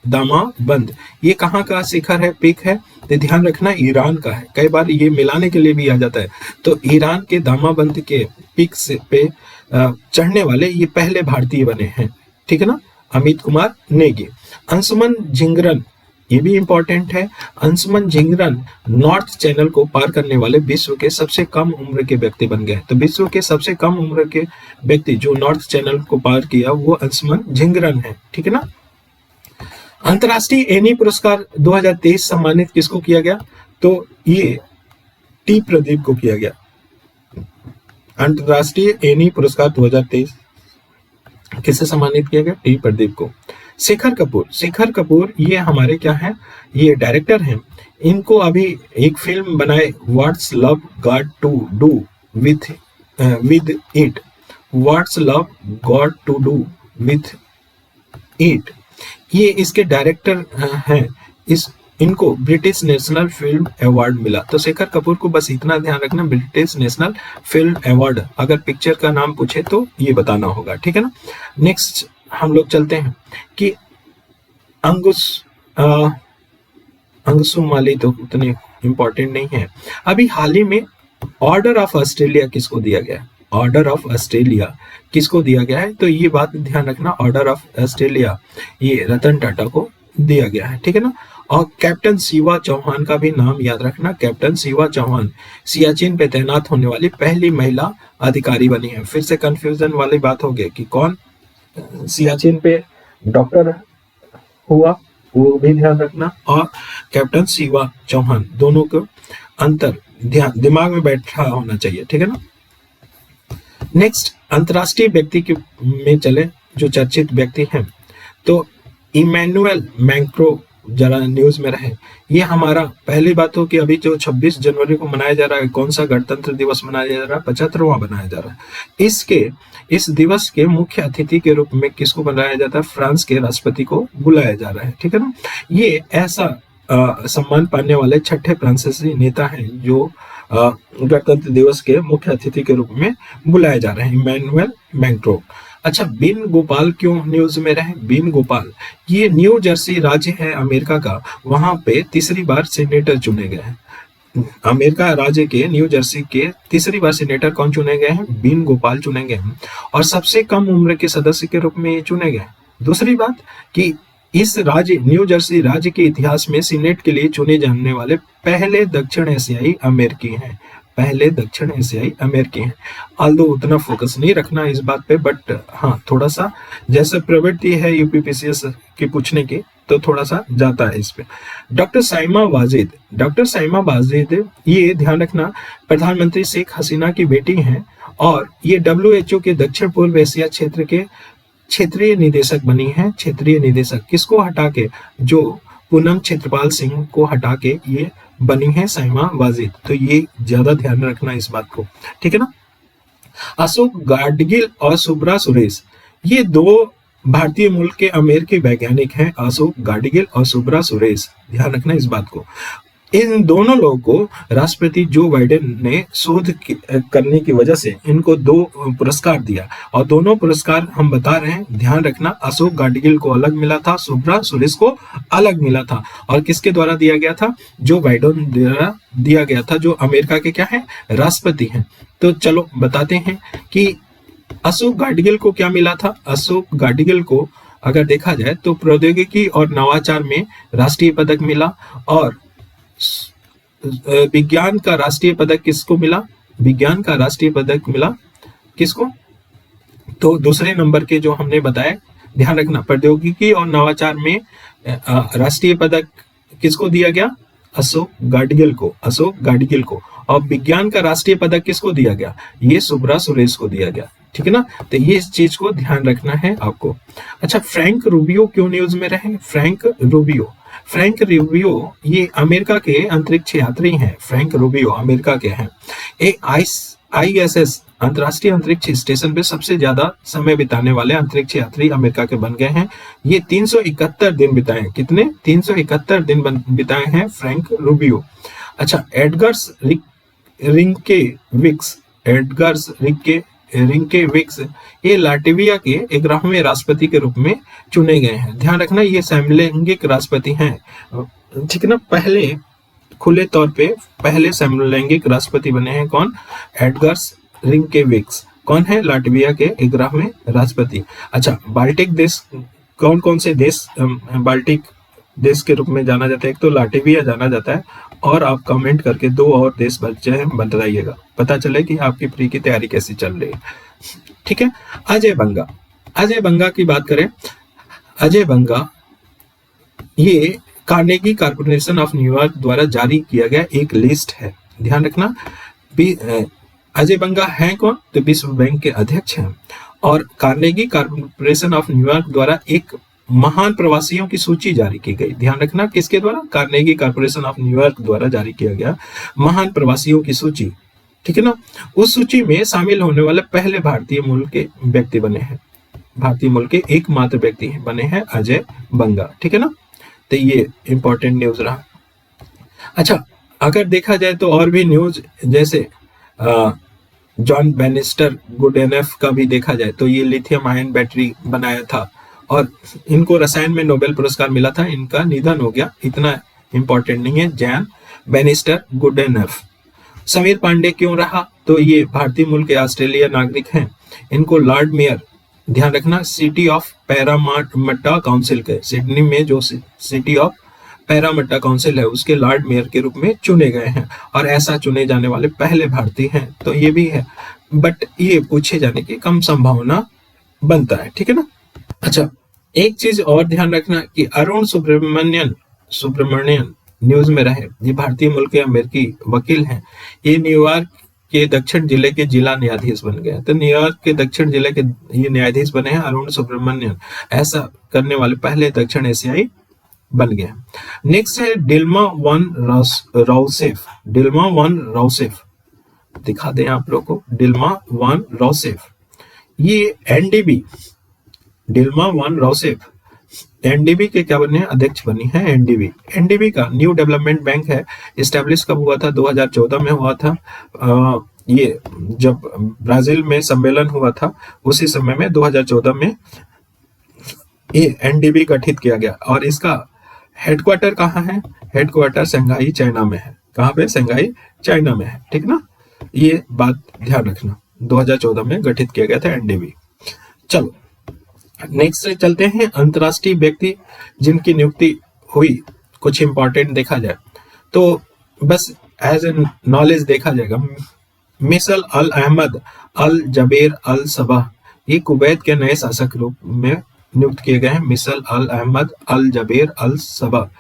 दामाबंद ये कहाँ का शिखर है, पीक है? तो ध्यान रखना ईरान का है, कई बार ये मिलाने के लिए भी आ जाता है। तो ईरान के दामाबंद के पीक से पे चढ़ने वाले ये पहले भारतीय बने हैं, ठीक है ना, अमित कुमार नेगी। अंशुमन झिंगरन, ये भी इंपॉर्टेंट है। अंशुमन झिंगरन नॉर्थ चैनल को पार करने वाले विश्व के सबसे कम उम्र के व्यक्ति बन गए। तो विश्व के सबसे कम उम्र के व्यक्ति जो नॉर्थ चैनल को पार किया वो अंशुमन झिंगरन है, ठीक है ना। अंतरराष्ट्रीय एनी पुरस्कार 2023 सम्मानित किसको किया गया? तो ये टी प्रदीप को किया गया। अंतरराष्ट्रीय एनी पुरस्कार 2023 किसे सम्मानित किया गया? टी प्रदीप को। शेखर कपूर ये हमारे क्या है? ये डायरेक्टर हैं। इनको अभी एक फिल्म बनाए what's love got to do with it. What's love got to do with it, ये इसके डायरेक्टर हैं। इनको ब्रिटिश नेशनल फिल्म अवार्ड मिला। तो शेखर कपूर को बस इतना ध्यान रखना, ब्रिटिश नेशनल फिल्म अवार्ड, अगर पिक्चर का नाम पूछे तो ये बताना होगा, ठीक है ना। नेक्स्ट हम लोग चलते हैं कि अंगुसुमाली तो उतने इंपॉर्टेंट नहीं है। अभी हाल ही में ऑर्डर ऑफ ऑस्ट्रेलिया किसको दिया गया? ऑर्डर ऑफ ऑस्ट्रेलिया किसको दिया गया है? तो ये बात ध्यान रखना, ऑर्डर ऑफ ऑस्ट्रेलिया ये रतन टाटा को दिया गया है, ठीक है ना। और कैप्टन शिवा चौहान का भी नाम याद रखना। कैप्टन शिवा चौहान सियाचिन पे तैनात होने वाली पहली महिला अधिकारी बनी है। फिर से कंफ्यूजन वाली बात हो गई कि कौन सियाचिन पे डॉक्टर हुआ, वो भी ध्यान रखना। और कैप्टन शिवा चौहान, दोनों को अंतर ध्यान दिमाग में बैठा होना चाहिए, ठीक है ना। नेक्स्ट अंतरराष्ट्रीय व्यक्ति के में चले जो चर्चित व्यक्ति हैं, तो इमैनुअल मैक्रो जरा न्यूज में रहे। ये हमारा पहली बात हो कि अभी जो 26 जनवरी को मनाया जा रहा है, कौन सा गणतंत्र दिवस मनाया जा रहा है? 75वां मनाया जा रहा है। इस दिवस के मुख्य अतिथि के रूप में किसको बनाया जाता है? फ्रांस के राष्ट्रपति को बुलाया जा रहा है, ठीक है ना। ये ऐसा सम्मान पाने वाले छठे फ्रांसीसी नेता हैं जो गणतंत्र दिवस के मुख्य अतिथि के रूप में बुलाए जा रहे हैं, इमैनुअल मैक्रो। अच्छा, बिन गोपाल क्यों न्यूज में रहे? बिन गोपाल ये न्यू जर्सी राज्य है अमेरिका का, वहां पे तीसरी बार सेनेटर चुने गए हैं। अमेरिका राज्य के न्यू जर्सी के तीसरी बार सेनेटर कौन चुने गए हैं? बिन गोपाल चुने गए हैं और सबसे कम उम्र के सदस्य के रूप में चुने गए। दूसरी बात कि इस राज्य न्यू जर्सी राज्य के इतिहास में सीनेट के लिए चुने जाने वाले पहले दक्षिण एशियाई अमेरिकी हैं। ऑल्दो उतना फोकस नहीं रखना इस बात पे, बट हाँ थोड़ा सा जैसे प्रवृत्ति है यूपीपीसीएस के पूछने की, तो थोड़ा सा जाता है इस पे। डॉक्टर साइमा वाजिद ये ध्यान रखना प्रधानमंत्री शेख हसीना की बेटी हैं और ये WHO के दक्षिण पूर्व एशिया क्षेत्र के क्षेत्रीय निदेशक बनी है। क्षेत्रीय निदेशक किसको हटा के? जो पूनम क्षेत्रपाल सिंह को हटा के ये बनी है साइमा वाजिद। तो ये ज्यादा ध्यान रखना इस बात को, ठीक है ना। अशोक गाडगिल और सुब्रा सुरेश ये दो भारतीय मूल के अमेरिकी वैज्ञानिक हैं। अशोक गाडगिल और सुब्रा सुरेश, ध्यान रखना इस बात को। इन दोनों लोगों को राष्ट्रपति जो बाइडेन ने शोध करने की वजह से इनको 2 पुरस्कार दिया, और दोनों पुरस्कार हम बता रहे हैं, ध्यान रखना, अशोक गाडगिल को अलग मिला था, शुभ्रा सुरेश को अलग मिला था। और किसके द्वारा दिया गया था? जो बाइडेन द्वारा दिया गया था, जो अमेरिका के क्या है, राष्ट्रपति हैं। तो चलो बताते हैं कि अशोक गाडगिल को क्या मिला था। अशोक गाडगिल को अगर देखा जाए तो प्रौद्योगिकी और नवाचार में राष्ट्रीय पदक मिला, और विज्ञान का राष्ट्रीय पदक किसको मिला? विज्ञान का राष्ट्रीय पदक मिला किसको? तो दूसरे नंबर के जो हमने बताया, ध्यान रखना, प्रौद्योगिकी और नवाचार में राष्ट्रीय पदक किसको दिया गया? अशोक गाडगिल को, अशोक गाडगिल को। और विज्ञान का राष्ट्रीय पदक किसको दिया गया? ये शुभ्रा सुरेश को दिया गया, ठीक है ना। तो ये इस चीज को ध्यान रखना है आपको। अच्छा, फ्रैंक रूबियो क्यों न्यूज में रहे? फ्रैंक रूबियो, फ्रैंक रूबियो ये अमेरिका के अंतरिक्ष यात्री हैं। फ्रैंक रूबियो अमेरिका के हैं। ISS अंतर्राष्ट्रीय अंतरिक्ष स्टेशन पे सबसे ज्यादा समय बिताने वाले अंतरिक्ष यात्री अमेरिका के बन गए हैं। ये 371 दिन बिताए। कितने? 371 दिन बिताए हैं फ्रैंक रूबियो। अच्छा, एडगर्स रिंकेविक्स, एडगर्स रिंकेविक्स ये लाटविया के 11वें राष्ट्रपति के रूप में चुने गए हैं। ध्यान रखना, ये समलैंगिक राष्ट्रपति हैं, ठीक है ना। पहले खुले तौर पे पहले समलैंगिक राष्ट्रपति बने हैं कौन? एडगर्स रिंकेविक्स। कौन है? लाटविया के 11वें राष्ट्रपति। अच्छा, बाल्टिक देश, कौन कौन से देश बाल्टिक देश के रूप में जाना जाता है? एक तो लाटविया जाना जाता है, और आप कमेंट करके 2 और देश बचे हैं बताइएगा, पता चले कि आपकी प्री की तैयारी कैसी चल रही है, ठीक है। अजय बंगा, अजय बंगा की बात करें, अजय बंगा ये कार्नेगी कॉर्पोरेशन ऑफ न्यूयॉर्क द्वारा जारी किया गया एक लिस्ट है। ध्यान रखना, अजय बंगा है कौन? तो विश्व बैंक के अध्यक्ष हैं। और कार्नेगी कॉर्पोरेशन ऑफ न्यूयॉर्क द्वारा एक महान प्रवासियों की सूची जारी की गई। ध्यान रखना, किसके द्वारा? कार्नेगी कॉर्पोरेशन ऑफ न्यूयॉर्क द्वारा जारी किया गया महान प्रवासियों की सूची, ठीक है ना। उस सूची में शामिल होने वाले पहले भारतीय मूल के व्यक्ति बने हैं, भारतीय मूल के एकमात्र व्यक्ति बने हैं अजय बंगा, ठीक है ना। तो ये इंपॉर्टेंट न्यूज रहा। अच्छा, अगर देखा जाए तो और भी न्यूज, जैसे जॉन बैनिस्टर गुडेनफ का भी देखा जाए तो ये लिथियम आयन बैटरी बनाया था, और इनको रसायन में नोबेल पुरस्कार मिला था। इनका निधन हो गया, इतना इंपॉर्टेंट नहीं है। John Bannister Goodenough. Sameer Pandey क्यों रहा? तो ये भारतीय मूल के ऑस्ट्रेलिया नागरिक हैं। इनको लॉर्ड मेयर, ध्यान रखना, सिटी ऑफ पैरामट्टा काउंसिल के, सिडनी में जो सिटी ऑफ पैरामट्टा काउंसिल है उसके लॉर्ड मेयर के रूप में चुने गए हैं, और ऐसा चुने जाने वाले पहले भारतीय हैं। तो ये भी है, बट ये पूछे जाने की कम संभावना बनता है, ठीक है ना। अच्छा, एक चीज और ध्यान रखना कि अरुण सुब्रमण्यन न्यूज में रहे। ये भारतीय मूल के अमेरिकी वकील हैं। ये न्यूयॉर्क के दक्षिण जिले के जिला न्यायाधीश बन गए। तो न्यूयॉर्क के दक्षिण जिले के ये न्यायाधीश बने हैं अरुण सुब्रमण्यन। ऐसा करने वाले पहले दक्षिण एशियाई बन गए। नेक्स्ट है डिल्मा वन राउसेफ। डिल्मा वन राउसेफ दिखा दें आप लोग को, डिल्मा वन राउसेफ। ये एनडीबी, डिल्मा वन राउसेफ एनडीबी के क्या बने हैं? अध्यक्ष बनी है एनडीबी। एनडीबी का न्यू डेवलपमेंट बैंक है। इस्टेब्लिश कब हुआ था? 2014 में हुआ था। ये जब ब्राजील में सम्मेलन हुआ था उसी समय में 2014 में ये एनडीबी गठित किया गया। और इसका हेडक्वार्टर कहाँ है? हेडक्वार्टर शंघाई चाइना में है। कहाँ पे? शंघाई चाइना में है, ठीक ना। ये बात ध्यान रखना, 2014 में गठित किया गया था एनडीबी। चलो नेक्स्ट चलते हैं, अंतरराष्ट्रीय व्यक्ति जिनकी नियुक्ति हुई, कुछ इंपॉर्टेंट देखा जाए तो बस एज ए नॉलेज देखा जाएगा। मिसल अल अहमद अल जबेर अल सबह, ये कुवैत के नए शासक रूप में नियुक्त किए गए हैं। मिसल अल अहमद अल जबेर अल सबह।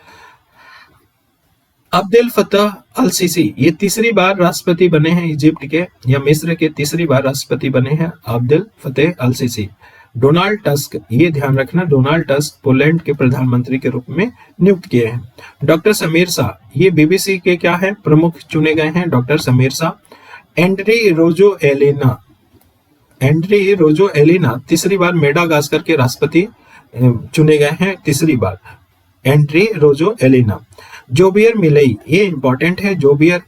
अब्देल फतह अल सीसी, ये तीसरी बार राष्ट्रपति बने हैं इजिप्ट के या मिस्र के, तीसरी बार राष्ट्रपति बने हैं अब्देल फतेह अल सीसी। डोनाल्ड टस्क, ये ध्यान रखना, डोनाल्ड टस्क पोलैंड के प्रधानमंत्री के रूप में नियुक्त किए हैं। डॉक्टर समीर शाह, ये बीबीसी के क्या है? प्रमुख चुने गए हैं डॉक्टर समीर शाह। एंड्री रोजो एलिना, एंड्री रोजो एलिना तीसरी बार मेडागास्कर के राष्ट्रपति चुने गए हैं, तीसरी बार एंड्री रोजो एलिना। जोबियर मिलेई, ये इंपॉर्टेंट है, जोबियर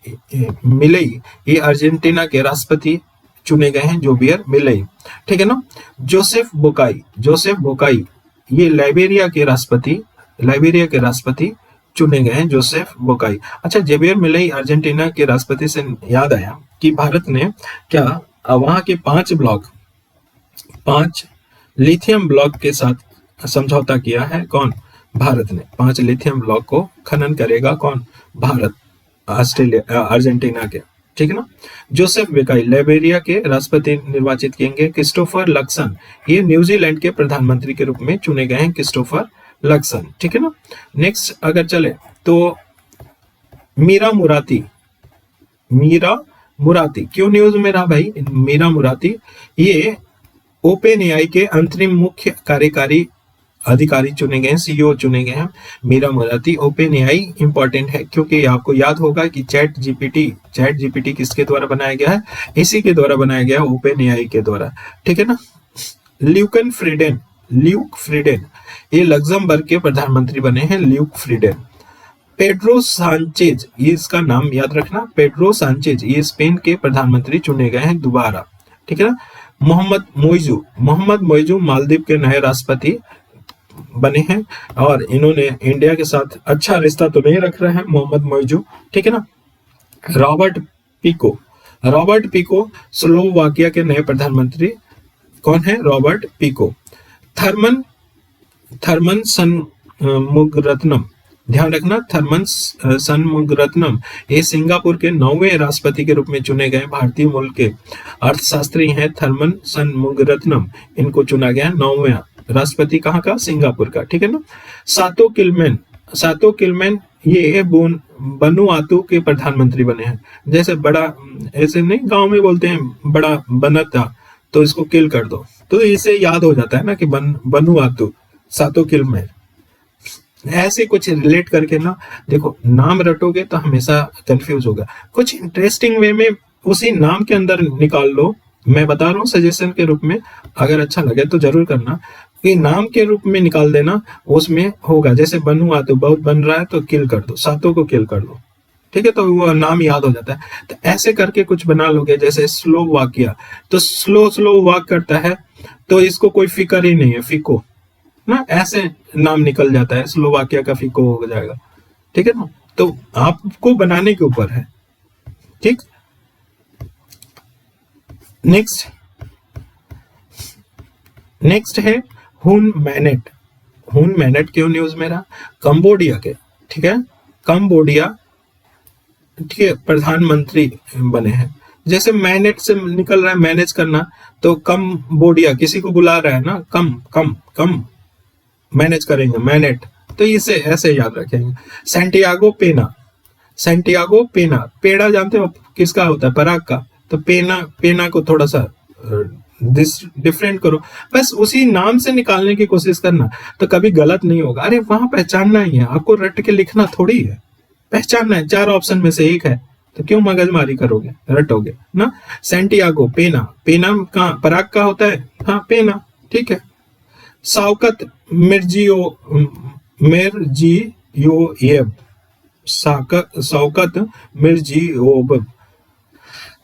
मिलेई ये अर्जेंटीना के राष्ट्रपति चुने गए हैं, जोबियर मिलेई, ठीक है ना। जोसेफ बोकाई ये लाइबेरिया के राष्ट्रपति चुने गए हैं, जोसेफ बोकाई। अच्छा, जेवियर मिलेई अर्जेंटीना के राष्ट्रपति से याद आया कि भारत ने क्या वहां के 5 लिथियम ब्लॉक के साथ समझौता किया है। कौन? भारत ने 5 लिथियम ब्लॉक को खनन करेगा। कौन? भारत अर्जेंटीना के, ठीक है ना। जोसेफ बोकाई लाइबेरिया के राष्ट्रपति निर्वाचित किएंगे। क्रिस्टोफर लक्सन ये न्यूजीलैंड के प्रधानमंत्री के रूप में चुने गए हैं, क्रिस्टोफर लक्सन, ठीक है ना। नेक्स्ट अगर चले तो मीरा मुराती क्यों न्यूज में रहा भाई? मीरा मुराती ये ओपन एआई के अंतरिम मुख्य कार्यकारी अधिकारी चुने गए हैं, सीईओ चुने गए हैं। मीरा मुराती ओपन एआई इंपॉर्टेंट है क्योंकि आपको याद होगा कि चैट जीपीटी किसके द्वारा बनाया गया है? इसी के द्वारा बनाया गया, ओपन एआई के द्वारा, ठीक है ना। ल्यूक फ्रीडेन ये लग्जमबर्ग के प्रधानमंत्री बने हैं, ल्यूक फ्रीडेन। पेड्रो सांचेज ये इसका नाम याद रखना, पेड्रो सांचेज ये स्पेन के प्रधानमंत्री चुने गए हैं दोबारा, ठीक है ना। मोहम्मद मोइजू मालदीव के नए राष्ट्रपति बने हैं और इन्होंने इंडिया के साथ अच्छा रिश्ता तो नहीं रख रहे हैं मोहम्मद मोइजू, ठीक है ना। रॉबर्ट पिको स्लोवाकिया के नए प्रधानमंत्री कौन है? Robert pico. थर्मन सनमुगरत्नम ध्यान रखना, थर्मन सनमुगरत्नम ये सिंगापुर के 9वें राष्ट्रपति के रूप में चुने गए भारतीय मूल के अर्थशास्त्री हैं। थर्मन सनमुगरत्नम इनको चुना गया 9वें राष्ट्रपति कहाँ का? सिंगापुर का, ठीक है ना। सातो किलमैन ये वनुआतु के प्रधानमंत्री बने हैं। जैसे बड़ा ऐसे नहीं गांव में बोलते हैं बड़ा बनता तो इसको किल कर दो, तो इसे याद हो जाता है ना कि वनुआतु सातो किलमैन, ऐसे कुछ रिलेट करके ना देखो नाम रटोगे तो हमेशा कंफ्यूज होगा। कुछ इंटरेस्टिंग वे में उसी नाम के अंदर निकाल लो। मैं बता रहा हूँ सजेशन के रूप में, अगर अच्छा लगे तो जरूर करना कि नाम के रूप में निकाल देना, उसमें होगा। जैसे वनुआतु बहुत बन रहा है तो किल कर दो, सातों को किल कर दो, ठीक है, तो वो नाम याद हो जाता है। तो ऐसे करके कुछ बना लोगे। जैसे स्लोवाकिया तो स्लो वाक करता है तो इसको कोई फिक्र ही नहीं है, फिको ना, ऐसे नाम निकल जाता है, स्लोवाकिया का फिको हो जाएगा, ठीक है ना। तो आपको बनाने के ऊपर है, ठीक। नेक्स्ट है हुन मैनेट क्यों न्यूज में रहा? कंबोडिया के, ठीक है, कंबोडिया, ठीक है, प्रधानमंत्री बने हैं। जैसे मैनेट से निकल रहा है मैनेज करना, तो कंबोडिया किसी को बुला रहा है ना, कम मैनेज करेंगे मैनेट, तो इसे ऐसे याद रखेंगे। सैंटियागो पेना पेड़ा जानते हो किसका होता है? पराग का। तो पेना को थोड़ा सा डिफरेंट करो, बस उसी नाम से निकालने की कोशिश करना, तो कभी गलत नहीं होगा। अरे वहां पहचानना ही है, आपको रट के लिखना थोड़ी है, पहचानना है। 4 ऑप्शन में से एक है तो क्यों मगजमारी करोगे, रटोगे ना। सैंटियागो पेना का पराग का होता है, हाँ पेना, ठीक है। शौकत मिर्जियोयेव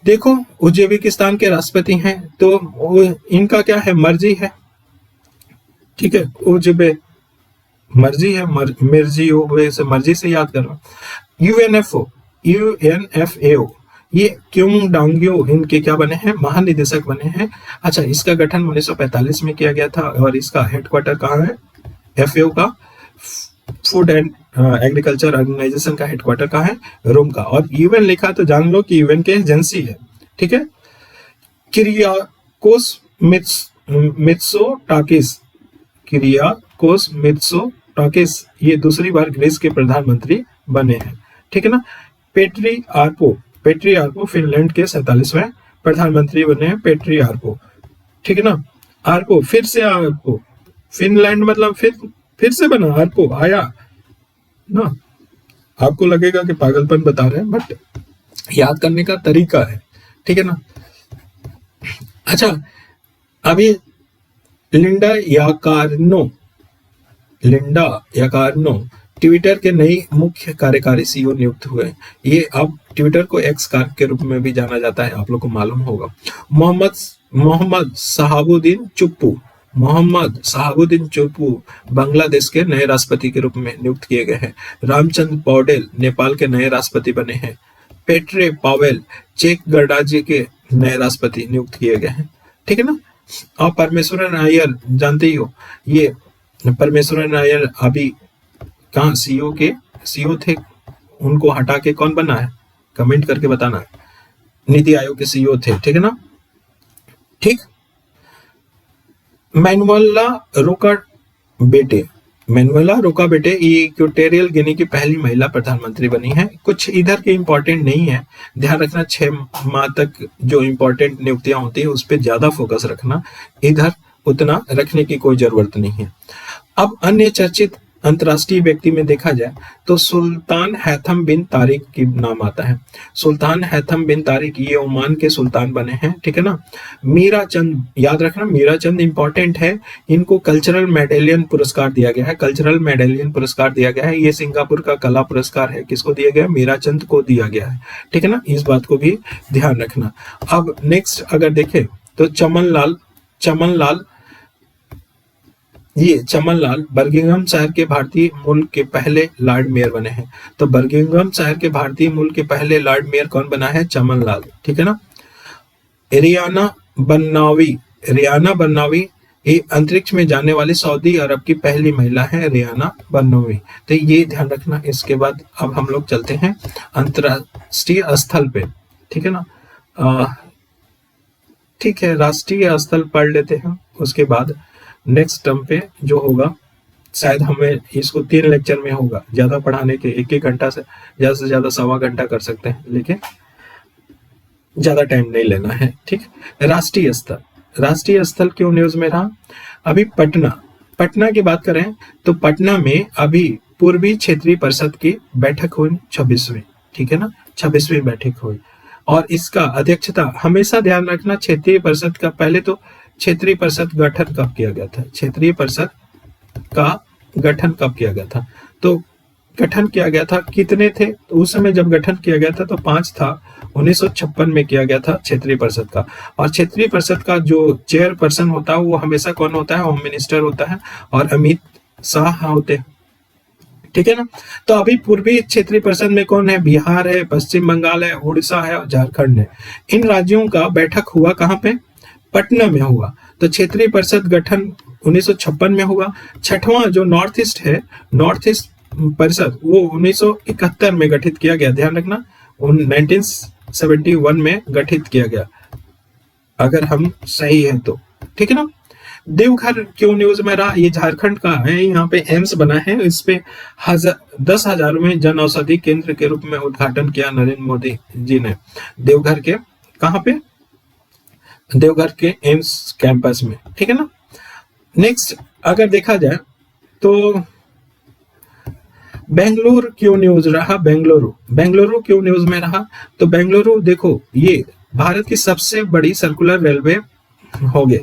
देखो उज्बेकिस्तान के राष्ट्रपति हैं, तो इनका क्या है? मर्जी है, ठीक है, मर्जी है, मिर्जियोयेव से मर्जी से याद कर रहा हूँ। यूएनएफओ ये क्योंग डांग्यो इनके क्या बने हैं? महानिदेशक बने हैं। अच्छा, इसका गठन 1945 में किया गया था और इसका हेडक्वार्टर कहाँ है? एफएओ का फूड एंड एग्रीकल्चर ऑर्गेनाइजेशन का हेडक्वार्टर कहाँ है? रोम का। और यूएन लिखा तो जान लो कि यूएन के एजेंसी है, ठीक है। किरियाकोस मित्सोटाकिस ये दूसरी बार ग्रीस के प्रधानमंत्री बने हैं, ठीक है ना। पेट्री आर्पो फिनलैंड के 47वें प्रधानमंत्री बने हैं, पेट्री आर्पो, ठीक है ना। आर्पो फिर से आर्पो, फिनलैंड मतलब फिर से बना, आर्पो आया ना। आपको लगेगा कि पागलपन बता रहे हैं, बट याद करने का तरीका है, ठीक है ना। अच्छा, अभी लिंडा याकारनो ट्विटर के नई मुख्य कार्यकारी सीईओ नियुक्त हुए। ये अब ट्विटर को एक्स के रूप में भी जाना जाता है, आप लोग को मालूम होगा। मोहम्मद शहाबुद्दीन चुप्पू बांग्लादेश के नए राष्ट्रपति के रूप में नियुक्त किए गए हैं। रामचंद्र पौडेल नेपाल के नए राष्ट्रपति बने हैं। पेट्रे पावेल चेक गणराज्य के नए राष्ट्रपति नियुक्त किए गए हैं, ठीक है ना। और परमेश्वरन अय्यर जानते ही हो, ये परमेश्वरन अय्यर अभी कहाँ सीईओ थे, उनको हटा के कौन बना है, कमेंट करके बताना। नीति आयोग के सीईओ थे, ठीक है ना। ठीक, मैनुएला रोका बेटे इक्वेटोरियल गिनी की पहली महिला प्रधानमंत्री बनी है। कुछ इधर के इंपॉर्टेंट नहीं है, ध्यान रखना। 6 माह तक जो इंपॉर्टेंट नियुक्तियां होती है उस पर ज्यादा फोकस रखना, इधर उतना रखने की कोई जरूरत नहीं है। अब अन्य चर्चित अंतर्राष्ट्रीय व्यक्ति में देखा जाए तो सुल्तान हैथम बिन तारिक की नाम आता है। सुल्तान हैथम बिन तारिक ये ओमान के सुल्तान बने हैं, ठीक है ना। मीरा चंद, याद रखना मीरा चंद इंपॉर्टेंट है, इनको कल्चरल मेडेलियन पुरस्कार दिया गया है। कल्चरल मेडेलियन पुरस्कार दिया गया है, ये सिंगापुर का कला पुरस्कार है। किसको दिया गया? मीरा चंद को दिया गया है, ठीक है ना। इस बात को भी ध्यान रखना। अब नेक्स्ट अगर देखें तो चमन लाल बर्मिंघम शहर के भारतीय मूल के पहले लॉर्ड मेयर बने हैं। तो बर्मिंघम शहर के भारतीय मूल के पहले लॉर्ड मेयर कौन बना है? चमन लाल, ठीक है ना। रियाना बन्नावी ये अंतरिक्ष में जाने वाली सऊदी अरब की पहली महिला है, रियाना बन्नावी। तो ये ध्यान रखना। इसके बाद अब हम लोग चलते हैं अंतरराष्ट्रीय स्थल पे, ठीक है ना। ठीक है, राष्ट्रीय स्थल पढ़ लेते हैं, उसके बाद नेक्स्ट टर्म पे जो होगा शायद हमें इसको 3 लेक्चर में होगा, ज्यादा पढ़ाने के 1-1 घंटा से ज्यादा 1.25 घंटा कर सकते हैं, लेकिन ज्यादा टाइम नहीं लेना है, ठीक। राष्ट्रीय स्थल क्यों न्यूज में रहा? अभी पटना की बात करें तो पटना में अभी पूर्वी क्षेत्रीय परिषद की बैठक हुई 26वीं, ठीक है ना, 26वीं बैठक हुई। और इसका अध्यक्षता हमेशा ध्यान रखना, क्षेत्रीय परिषद का पहले तो क्षेत्रीय परिषद गठन कब किया गया था? क्षेत्रीय परिषद का गठन कब किया गया था? तो गठन किया गया था, कितने थे तो उस समय जब गठन किया गया था तो 5 था। 1956 में किया गया था क्षेत्रीय परिषद का। और क्षेत्रीय परिषद का जो चेयरपर्सन होता है वो हमेशा कौन होता है? होम मिनिस्टर होता है, और अमित शाह होते हैं, ठीक है ना। तो अभी पूर्वी क्षेत्रीय परिषद में कौन है? बिहार है, पश्चिम बंगाल है, उड़ीसा है और झारखंड है। इन राज्यों का बैठक हुआ कहाँ पे? पटना में हुआ। तो क्षेत्रीय परिषद गठन 1956 में हुआ। 6वां जो नॉर्थ ईस्ट है, नॉर्थ ईस्ट परिषद, वो 1971 में गठित किया गया, ध्यान रखना। 1971 में गठित किया गया, अगर हम सही है तो, ठीक है ना। देवघर क्यों न्यूज में रहा? ये झारखंड का है, यहाँ पे एम्स बना है, इस पे 10,000 में जन औषधि केंद्र के रूप में उद्घाटन किया नरेंद्र मोदी जी ने। देवघर के कहाँ पे? देवघर के एम्स कैंपस में, ठीक है ना। नेक्स्ट अगर देखा जाए तो बेंगलुरु क्यों न्यूज रहा? बेंगलुरु क्यों न्यूज में रहा? तो बेंगलुरु देखो, ये भारत की सबसे बड़ी सर्कुलर रेलवे हो गई,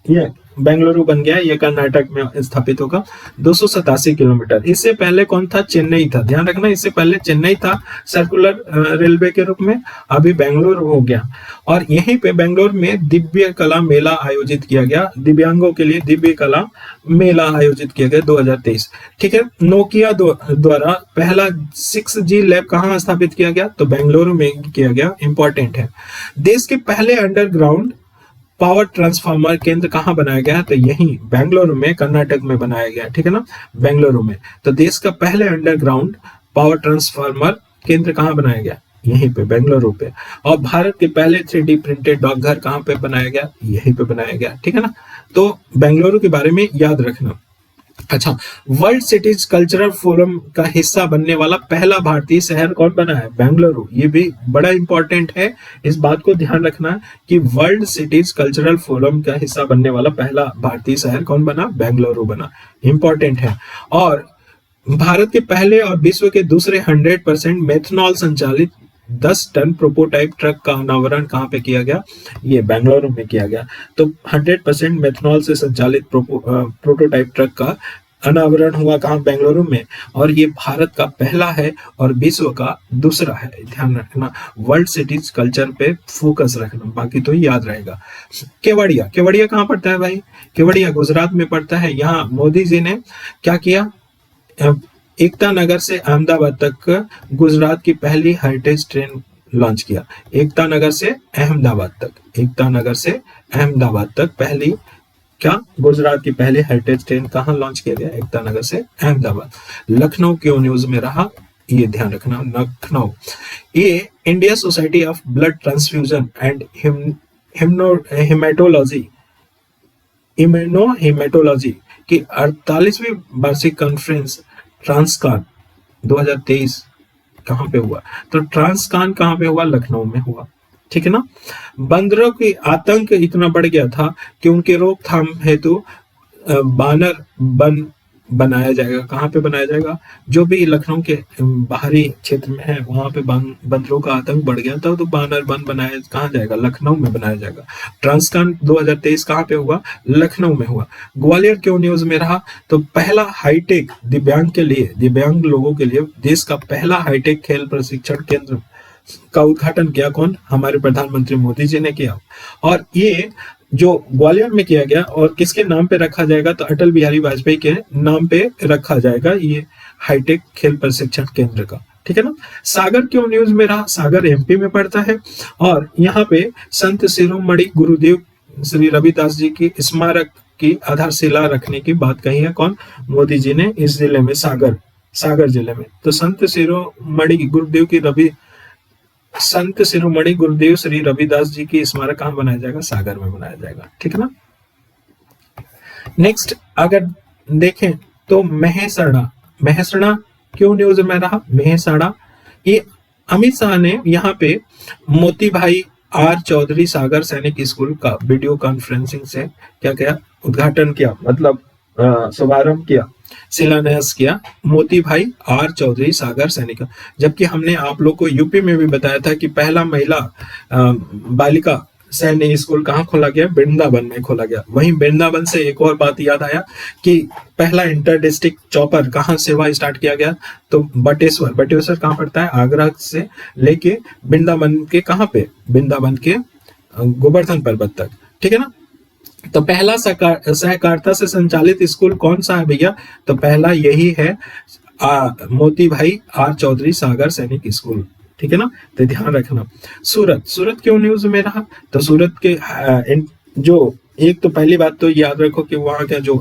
ये बेंगलुरु बन गया, ये कर्नाटक में स्थापित होगा। 287 किलोमीटर। इससे पहले कौन था? चेन्नई था, ध्यान रखना। इससे पहले चेन्नई था सर्कुलर रेलवे के रूप में, अभी बेंगलुरु हो गया। और यहीं पे बेंगलुरु में दिव्य कला मेला आयोजित किया गया, दिव्यांगों के लिए दिव्य कला मेला आयोजित किया गया 2023, ठीक है। नोकिया द्वारा पहला 6G लैब कहाँ स्थापित किया गया? तो बेंगलुरु में किया गया, इंपॉर्टेंट है। देश के पहले अंडरग्राउंड पावर ट्रांसफार्मर केंद्र कहाँ बनाया गया? तो यही बेंगलुरु में, कर्नाटक में बनाया गया, ठीक है ना, बेंगलुरु में। तो देश का पहले अंडरग्राउंड पावर ट्रांसफार्मर केंद्र कहाँ बनाया गया? यहीं पे, बेंगलुरु पे। और भारत के पहले 3D प्रिंटेड डाकघर कहाँ पे बनाया गया? यहीं पे बनाया गया, ठीक है ना। तो बेंगलुरु के बारे में याद रखना। अच्छा, वर्ल्ड सिटीज कल्चरल फोरम का हिस्सा बनने वाला पहला भारतीय शहर कौन बना है? बेंगलुरु। ये भी बड़ा इंपॉर्टेंट है, इस बात को ध्यान रखना कि वर्ल्ड सिटीज कल्चरल फोरम का हिस्सा बनने वाला पहला भारतीय शहर कौन बना? बेंगलुरु बना, इंपॉर्टेंट है। और भारत के पहले और विश्व के दूसरे 100% मेथनॉल संचालित 10 टन प्रोटोटाइप ट्रक का अनावरण कहाँ पे किया गया? ये बेंगलुरु में किया गया। तो 100% मेथनॉल से संचालित प्रोटोटाइप ट्रक का अनावरण हुआ कहाँ, बेंगलुरु में। और ये भारत का पहला है और विश्व का दूसरा है, ध्यान रखना। वर्ल्ड सिटीज कल्चर पे फोकस रखना, बाकी तो याद रहेगा। केवड़िया, केवड़िया कहाँ पड़ता है भाई? केवड़िया गुजरात में पड़ता है। यहाँ मोदी जी ने क्या किया, एकता नगर से अहमदाबाद तक गुजरात की पहली हेरिटेज ट्रेन लॉन्च किया। एकता नगर से अहमदाबाद तक, एकता नगर से अहमदाबाद तक पहली क्या, गुजरात की पहली हेरिटेज ट्रेन कहाँ लॉन्च किया गया? एकता नगर से अहमदाबाद। लखनऊ क्यों न्यूज में रहा, ये ध्यान रखना। लखनऊ, ये India Society of Blood Transfusion and Haematology, immunohaematology की 48वीं वार्षिक कॉन्फ्रेंस ट्रांसकान 2023 कहाँ पे हुआ? तो ट्रांसकान कहाँ पे हुआ? लखनऊ में हुआ, ठीक है ना। बंदरों की आतंक इतना बढ़ गया था कि उनके रोकथाम हेतु बानर वन बनाया जाएगा। कहाँ पे बनाया जाएगा? जो भी लखनऊ के बाहरी क्षेत्र में है वहां पे बंदरों का आतंक बढ़ गया था, तो बानर वन बनाया कहाँ जाएगा? लखनऊ में बनाया जाएगा। ट्रांसकान 2023 कहाँ पे हुआ? लखनऊ में हुआ। ग्वालियर क्यों न्यूज में रहा? तो पहला हाईटेक दिव्यांग के लिए, दिव्यांग लोगों के लिए देश का पहला हाईटेक खेल प्रशिक्षण केंद्र का उद्घाटन किया कौन? हमारे प्रधानमंत्री मोदी जी ने किया। और ये जो ग्वालियर में किया गया और किसके नाम पे रखा जाएगा? तो अटल बिहारी वाजपेयी के नाम पे रखा जाएगा ये हाईटेक खेल प्रशिक्षण केंद्र का, ठीक है ना। सागर क्यों न्यूज में रहा? सागर एमपी में पड़ता है और यहाँ पे संत शिरोमणि गुरुदेव श्री रविदास जी की स्मारक की आधारशिला रखने की बात कही है कौन? मोदी जी ने इस जिले में, सागर जिले में। तो संत शिरोमणि गुरुदेव श्री रविदास जी की स्मारक कहाँ बनाया जाएगा? सागर में बनाया जाएगा, ठीक है ना। नेक्स्ट अगर देखें तो महेसणा क्यों न्यूज में रहा? महेसणा, ये अमित शाह ने यहाँ पे मोती भाई आर चौधरी सागर सैनिक स्कूल का वीडियो कॉन्फ्रेंसिंग से क्या किया? उद्घाटन किया, मतलब शुभारंभ किया, शिलान्यास किया। मोती भाई आर चौधरी सागर सैनिक। जबकि हमने आप लोग को यूपी में भी बताया था कि पहला महिला बालिका सैन्य स्कूल कहाँ खोला गया? वृंदावन में खोला गया। वहीं वृंदावन से एक और बात याद आया कि पहला इंटर डिस्ट्रिक्ट चॉपर कहाँ सेवा स्टार्ट किया गया? तो बटेश्वर कहाँ पड़ता है? आगरा से लेके वृंदावन के कहाँ पे? वृंदावन के गोवर्धन पर्वत तक, ठीक है ना। तो पहला सहकारिता से संचालित स्कूल कौन सा है भैया? तो पहला यही है मोती भाई आर चौधरी सागर सैनिक स्कूल, ठीक है ना। तो ध्यान रखना। सूरत क्यों न्यूज में रहा? तो सूरत के जो एक तो पहली बात तो याद रखो कि वहां का जो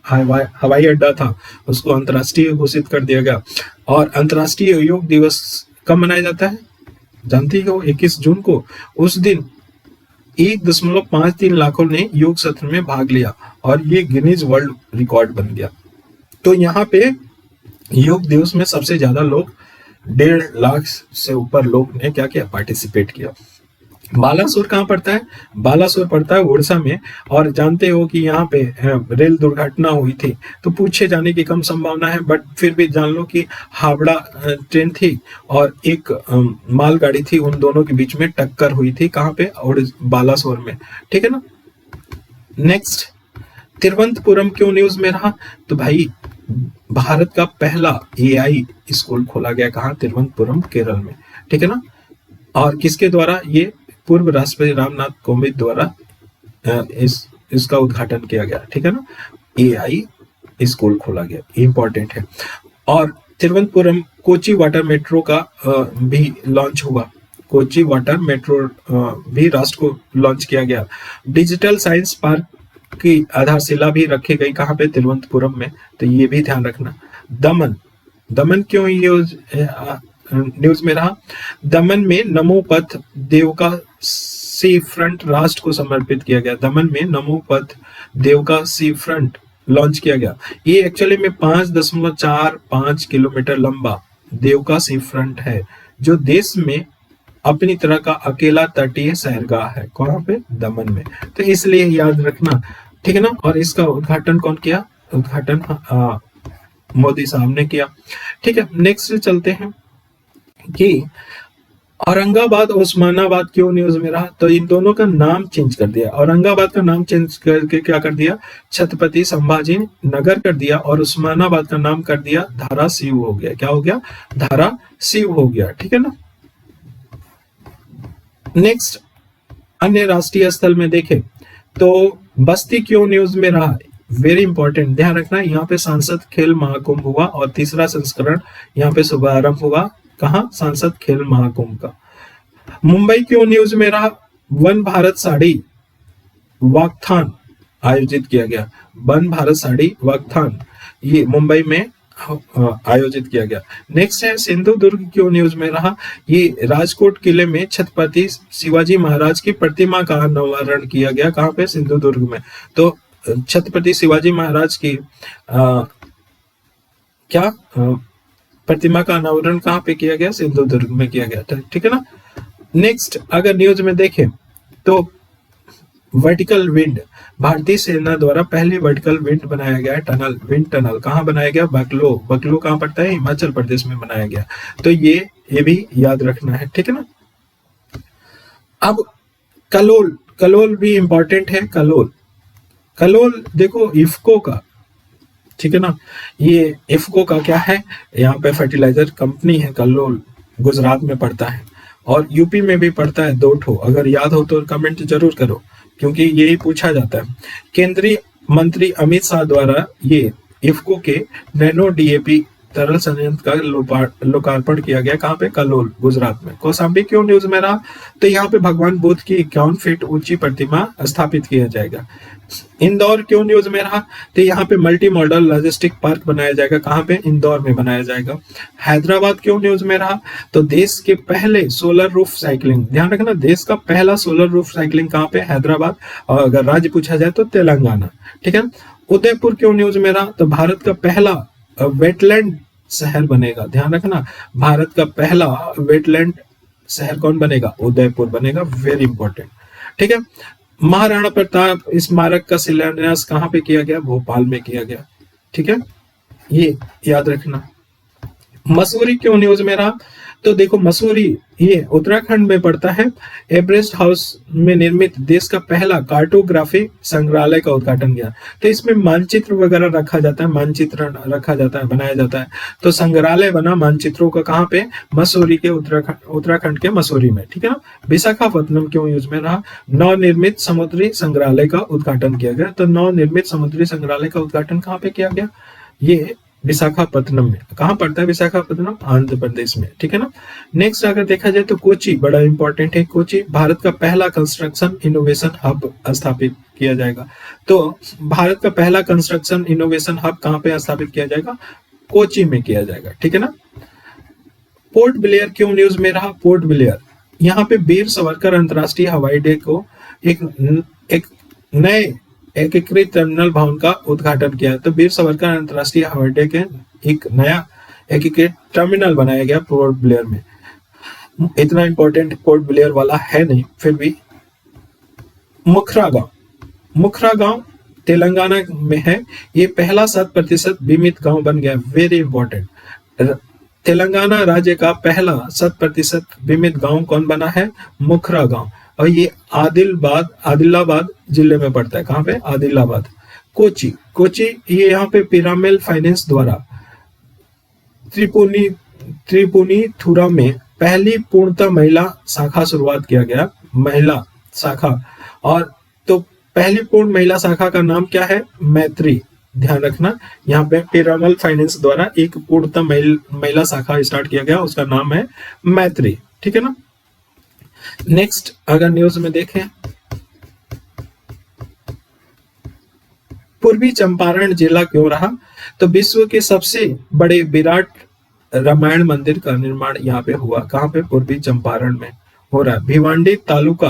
हवाई अड्डा था उसको अंतर्राष्ट्रीय घोषित कर दिया गया। और अंतर्राष्ट्रीय योग दिवस कब मनाया जाता है? जानती हो, 21 जून को। उस दिन 1.53 लाखों ने योग सत्र में भाग लिया और ये गिनीज वर्ल्ड रिकॉर्ड बन गया। तो यहाँ पे योग दिवस में सबसे ज्यादा लोग 1.5 लाख से ऊपर लोग ने क्या किया? पार्टिसिपेट किया। बालासोर कहाँ पड़ता है? बालासोर पड़ता है उड़ीसा में। और जानते हो कि यहाँ पे रेल दुर्घटना हुई थी, तो पूछे जाने की कम संभावना है, बट फिर भी जान लो कि हावड़ा ट्रेन थी और एक मालगाड़ी थी, उन दोनों के बीच में टक्कर हुई थी। कहाँ पे? बालासोर में, ठीक है ना। नेक्स्ट, तिरुवनंतपुरम क्यों न्यूज में रहा? तो भाई भारत का पहला एआई स्कूल खोला गया कहाँ? तिरुवनंतपुरम, केरल में, ठीक है ना। और किसके द्वारा? ये पूर्व राष्ट्रपति रामनाथ कोविंद द्वारा इसका उद्घाटन किया गया, ठीक है ना। एआई स्कूल खोला गया, इंपॉर्टेंट है। और तिरुवनंतपुरम कोची वाटर मेट्रो का भी लॉन्च हुआ। कोची वाटर मेट्रो भी राष्ट्र को लॉन्च किया गया। डिजिटल साइंस पार्क की आधारशिला भी रखी गई कहाँ पे? तिरुवनंतपुरम में। तो ये भी ध्यान रखना। दमन क्यों न्यूज में रहा? दमन में नमो पथ देवका सी फ्रंट राष्ट्र को समर्पित किया गया। दमन में नमो पथ देवका सी फ्रंट लॉन्च किया गया। ये एक्चुअली में 5.45 किलोमीटर लंबा देवका सी फ्रंट है, जो देश में अपनी तरह का अकेला तटीय सैरगाह है। कहाँ पे? दमन में। तो इसलिए याद रखना, ठीक है ना। और इसका उद्घाटन कौन किया? उद्घाटन मोदी साहब ने किया, ठीक है। नेक्स्ट चलते हैं कि औरंगाबाद उस्मानाबाद क्यों न्यूज में रहा? तो इन दोनों का नाम चेंज कर दिया। औरंगाबाद का नाम चेंज करके क्या कर दिया, छत्रपति संभाजी नगर कर दिया, और उस्मानाबाद का नाम कर दिया धारा शिव हो गया। क्या हो गया? धारा शिव हो गया। ठीक है ना। नेक्स्ट, अन्य राष्ट्रीय स्थल में देखें तो बस्ती क्यों न्यूज में रहा? वेरी इंपॉर्टेंट, ध्यान रखना। यहाँ पे सांसद खेल महाकुंभ हुआ और तीसरा संस्करण यहाँ पे शुभारंभ हुआ। कहा? सांसद खेल महाकुंभ का। मुंबई क्यों न्यूज में रहा? वन भारत साड़ी वाकथान आयोजित किया गया। वन भारत साड़ी वाकथान ये मुंबई में आयोजित किया गया। नेक्स्ट है सिंधु दुर्ग क्यों न्यूज में रहा? ये राजकोट किले में छत्रपति शिवाजी महाराज की प्रतिमा का अनावरण किया गया। कहाँ पे? सिंधु दुर्ग में। तो छत्रपति शिवाजी महाराज की प्रतिमा का अनावरण कहाँ पे किया गया? सिंधु दुर्ग में किया गया। ठीक है ना। नेक्स्ट, अगर न्यूज में देखें तो वर्टिकल विंड, भारतीय सेना द्वारा पहली वर्टिकल विंड बनाया गया टनल, विंड टनल कहाँ बनाया गया? बकलो। बकलो कहाँ पड़ता है? हिमाचल प्रदेश में बनाया गया। तो ये भी याद रखना है। ठीक है ना। अब कलोल, कलोल भी इंपॉर्टेंट है। कलोल, कलोल देखो इफ्को का, ठीक है ना। ये इफ्को का क्या है? यहाँ पे फर्टिलाइजर कंपनी है। कलोल गुजरात में पड़ता है और यूपी में भी पड़ता है। 2 ठो, अगर याद हो तो कमेंट जरूर करो, क्योंकि यही पूछा जाता है। केंद्रीय मंत्री अमित शाह द्वारा ये इफ्को के नैनो डीएपी तरल संयंत्र का लोकार्पण किया गया। कहाँ पे? कलोल गुजरात में। कौशाम्बी क्यों न्यूज में रहा? तो यहाँ पे भगवान बुद्ध की 51 फीट ऊंची प्रतिमा स्थापित किया जाएगा। इंदौर क्यों न्यूज में रहा? तो यहाँ पे मल्टी मॉडल लॉजिस्टिक पार्क बनाया जाएगा। कहाँ पे? इंदौर में बनाया जाएगा। हैदराबाद क्यों न्यूज में रहा? तो देश के पहले सोलर रूफ साइकिलिंग, ध्यान रखना, देश का पहला सोलर रूफ साइकिलिंग कहाँ पे? हैदराबाद। और अगर राज्य पूछा जाए तो तेलंगाना। ठीक है। उदयपुर क्यों न्यूज में रहा? तो भारत का पहला वेटलैंड शहर बनेगा। ध्यान रखना, भारत का पहला वेटलैंड शहर कौन बनेगा? उदयपुर बनेगा। Very important. ठीक है। महाराणा प्रताप स्मारक का शिलान्यास कहाँ पे किया गया? भोपाल में किया गया। ठीक है, ये याद रखना। मसूरी क्यों न्यूज में रहा? तो देखो मसूरी ये उत्तराखंड में पड़ता है। एवरेस्ट हाउस में निर्मित देश का पहला कार्टोग्राफी संग्रहालय का उद्घाटन किया। तो इसमें मानचित्र वगैरह रखा जाता है, मानचित्र रखा जाता है, बनाया जाता है। तो संग्रहालय बना मानचित्रों का कहाँ पे? मसूरी के उत्तराखंड के मसूरी में। ठीक है ना। विशाखापत्तनम क्यों यूज में रहा? नवनिर्मित समुद्री संग्रहालय का उद्घाटन किया गया। तो नवनिर्मित समुद्री संग्रहालय का उद्घाटन कहाँ पे किया गया? ये विशाखापत्तनम में। कहाँ पड़ता है विशाखापत्तनम? आंध्र प्रदेश में। ठीक है ना। नेक्स्ट अगर देखा जाए तो कोची बड़ा इंपॉर्टेंट है। कोची भारत का पहला कंस्ट्रक्शन इनोवेशन हब स्थापित किया जाएगा। तो भारत का पहला कंस्ट्रक्शन इनोवेशन हब कहाँ पे स्थापित किया जाएगा? कोची में किया जाएगा। ठीक है ना। पोर्ट ब्लेयर क्यों न्यूज में रहा? पोर्ट ब्लेयर यहाँ पे वीर सावरकर अंतरराष्ट्रीय हवाई अड्डे को एक नए एकीकृत टर्मिनल भवन का उद्घाटन किया। तो वीर सावरकर अंतरराष्ट्रीय हवाई अड्डे के एक नया एकीकृत टर्मिनल बनाया गया पोर्ट ब्लेयर में। इतना इंपॉर्टेंट पोर्ट ब्लेयर वाला है नहीं, फिर भी। मुखरा गांव, मुखरा गांव तेलंगाना में है। ये पहला 100% बीमित गांव बन गया। Very important. तेलंगाना राज्य का पहला 100% बीमित गांव कौन बना है? मुखरा गांव। और ये आदिलाबाद जिले में पड़ता है। कहाँ पे? आदिलाबाद। कोची, कोची ये यहाँ पे पिरामिल फाइनेंस द्वारा त्रिपुनिथुरा में पहली पूर्णतः महिला शाखा शुरुआत किया गया। महिला शाखा, और तो पहली पूर्ण महिला शाखा का नाम क्या है? मैत्री। ध्यान रखना, यहाँ पे पिरामिल फाइनेंस द्वारा एक पूर्णतः महिला शाखा स्टार्ट किया गया, उसका नाम है मैत्री। ठीक है ना। नेक्स्ट अगर न्यूज में देखें, पूर्वी चंपारण जिला क्यों रहा? तो विश्व के सबसे बड़े विराट रामायण मंदिर का निर्माण यहाँ पे हुआ। कहाँ पे? पूर्वी चंपारण में हो रहा है। भिवांडी तालुका,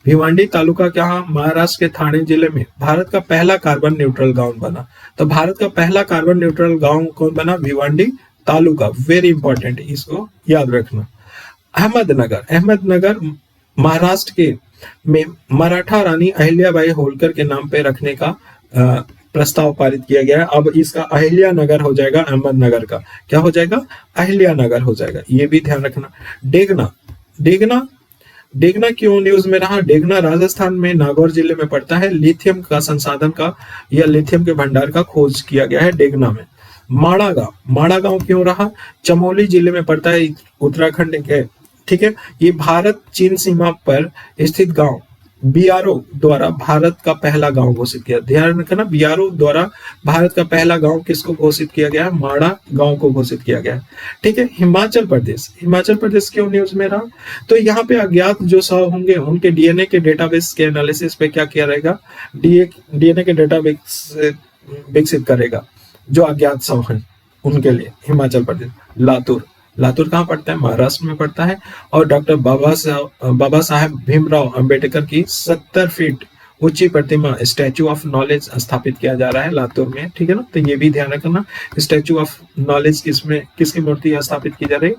भिवांडी तालुका क्या? महाराष्ट्र के ठाणे जिले में भारत का पहला कार्बन न्यूट्रल गांव बना। तो भारत का पहला कार्बन न्यूट्रल गांव कौन बना? भिवांडी तालुका। वेरी इंपॉर्टेंट, इसको याद रखना। अहमदनगर, अहमदनगर महाराष्ट्र के में मराठा रानी अहिल्याबाई होलकर के नाम पे रखने का प्रस्ताव पारित किया गया है। अब इसका अहिल्या नगर हो जाएगा। अहमदनगर का क्या हो जाएगा? अहिल्या नगर हो जाएगा। ये भी ध्यान रखना। डेगना, डेगना, डेगना क्यों न्यूज में रहा? डेगना राजस्थान में नागौर जिले में पड़ता है। लिथियम का संसाधन का या लिथियम के भंडार का खोज किया गया है डेगना में। माड़ा गांव, माड़ा गांव क्यों रहा? चमोली जिले में पड़ता है, उत्तराखंड के, ठीक है। ये भारत चीन सीमा पर स्थित गांव बीआरओ द्वारा भारत का पहला गांव घोषित किया। ध्यान रखना, बीआरओ द्वारा भारत का पहला गांव किसको घोषित किया गया है? माड़ा गांव को घोषित किया गया है, ठीक है। हिमाचल प्रदेश, हिमाचल प्रदेश क्यों न्यूज में रहा? तो यहाँ पे अज्ञात जो शव होंगे उनके डीएनए के डेटाबेस के एनालिसिस पे क्या किया रहेगा? डीएनए के डेटाबेस विकसित करेगा जो अज्ञात शव हैं उनके लिए। हिमाचल प्रदेश। लातूर, लातूर कहाँ पड़ता है? महाराष्ट्र में पड़ता है। और डॉक्टर बाबा साहेब भीमराव अंबेडकर की 70 फीट ऊंची प्रतिमा स्टैचू ऑफ नॉलेज स्थापित किया जा रहा है लातूर में, ठीक है ना। तो ये भी ध्यान रखना, स्टैचू ऑफ नॉलेज किसकी मूर्ति स्थापित की जा रही?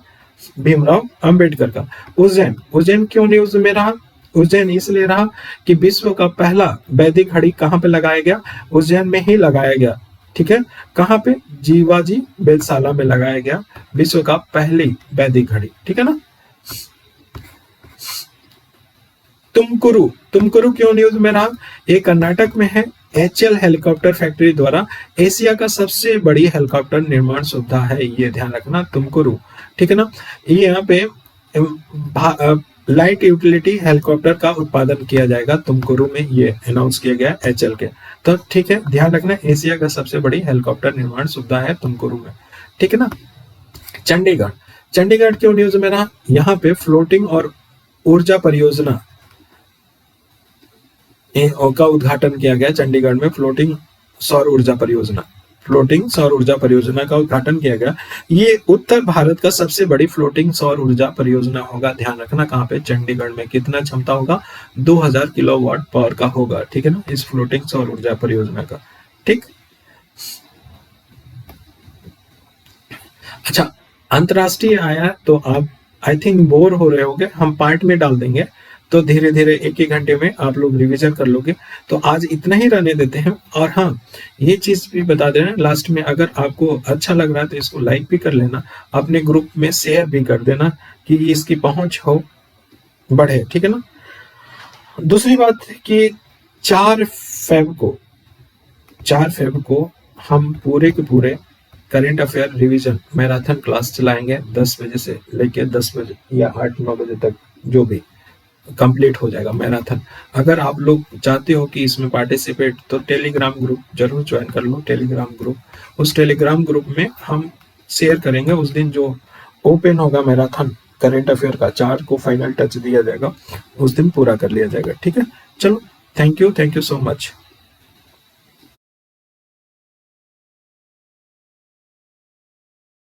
भीमराव अंबेडकर का। उज्जैन, उज्जैन क्यों न्यूज में रहा? उज्जैन इसलिए रहा कि विश्व का पहला वैदिक घड़ी कहाँ पे लगाया गया? उज्जैन में ही लगाया गया, ठीक है। कहाँ पे? जीवाजी वेधशाला में लगाया गया विश्व का पहली वैदिक घड़ी, ठीक है ना। तुमकुरु, तुमकुरु क्यों न्यूज में रहा? ये कर्नाटक में है। एचएल हेलीकॉप्टर फैक्ट्री द्वारा एशिया का सबसे बड़ी हेलीकॉप्टर निर्माण सुविधा है, ये ध्यान रखना, तुमकुरु, ठीक है ना। ये यहाँ पे लाइट यूटिलिटी हेलीकॉप्टर का उत्पादन किया जाएगा तुमकुरु में, ये अनाउंस किया गया एचएल के। तो ठीक है, ध्यान रखना, एशिया का सबसे बड़ी हेलीकॉप्टर निर्माण सुविधा है तुमकुरु में, ठीक है ना। चंडीगढ़, चंडीगढ़ क्यों न्यूज में रहा? यहाँ पे फ्लोटिंग और ऊर्जा परियोजना का उद्घाटन किया गया चंडीगढ़ में। फ्लोटिंग सौर ऊर्जा परियोजना, फ्लोटिंग सौर ऊर्जा परियोजना का उद्घाटन किया गया। ये उत्तर भारत का सबसे बड़ी फ्लोटिंग सौर ऊर्जा परियोजना होगा। ध्यान रखना, कहाँ पे? चंडीगढ़ में। कितना क्षमता होगा? 2000 किलोवाट पावर का होगा, ठीक है ना, इस फ्लोटिंग सौर ऊर्जा परियोजना का, ठीक। अच्छा, अंतरराष्ट्रीय आया तो आप आई थिंक बोर हो रहे होंगे, हम पार्ट में डाल देंगे, तो धीरे धीरे एक एक घंटे में आप लोग रिवीजन कर लोगे। तो आज इतना ही रहने देते हैं। और हाँ, ये चीज भी बता देना लास्ट में, अगर आपको अच्छा लग रहा है तो इसको लाइक भी कर लेना, अपने ग्रुप में शेयर भी कर देना कि इसकी पहुंच हो बढ़े, ठीक है ना। दूसरी बात कि 4 फेब को हम पूरे के पूरे current affair revision marathon class चलाएंगे 10 बजे से लेके 10 बजे या 8-9 बजे तक, जो भी कंप्लीट हो जाएगा मैराथन। अगर आप लोग चाहते हो कि इसमें पार्टिसिपेट, तो टेलीग्राम ग्रुप जरूर ज्वाइन कर लो, टेलीग्राम ग्रुप। उस टेलीग्राम ग्रुप में हम शेयर करेंगे उस दिन जो ओपन होगा मैराथन करंट अफेयर का, 4 को फाइनल टच दिया जाएगा, उस दिन पूरा कर लिया जाएगा, ठीक है। चलो, थैंक यू सो मच।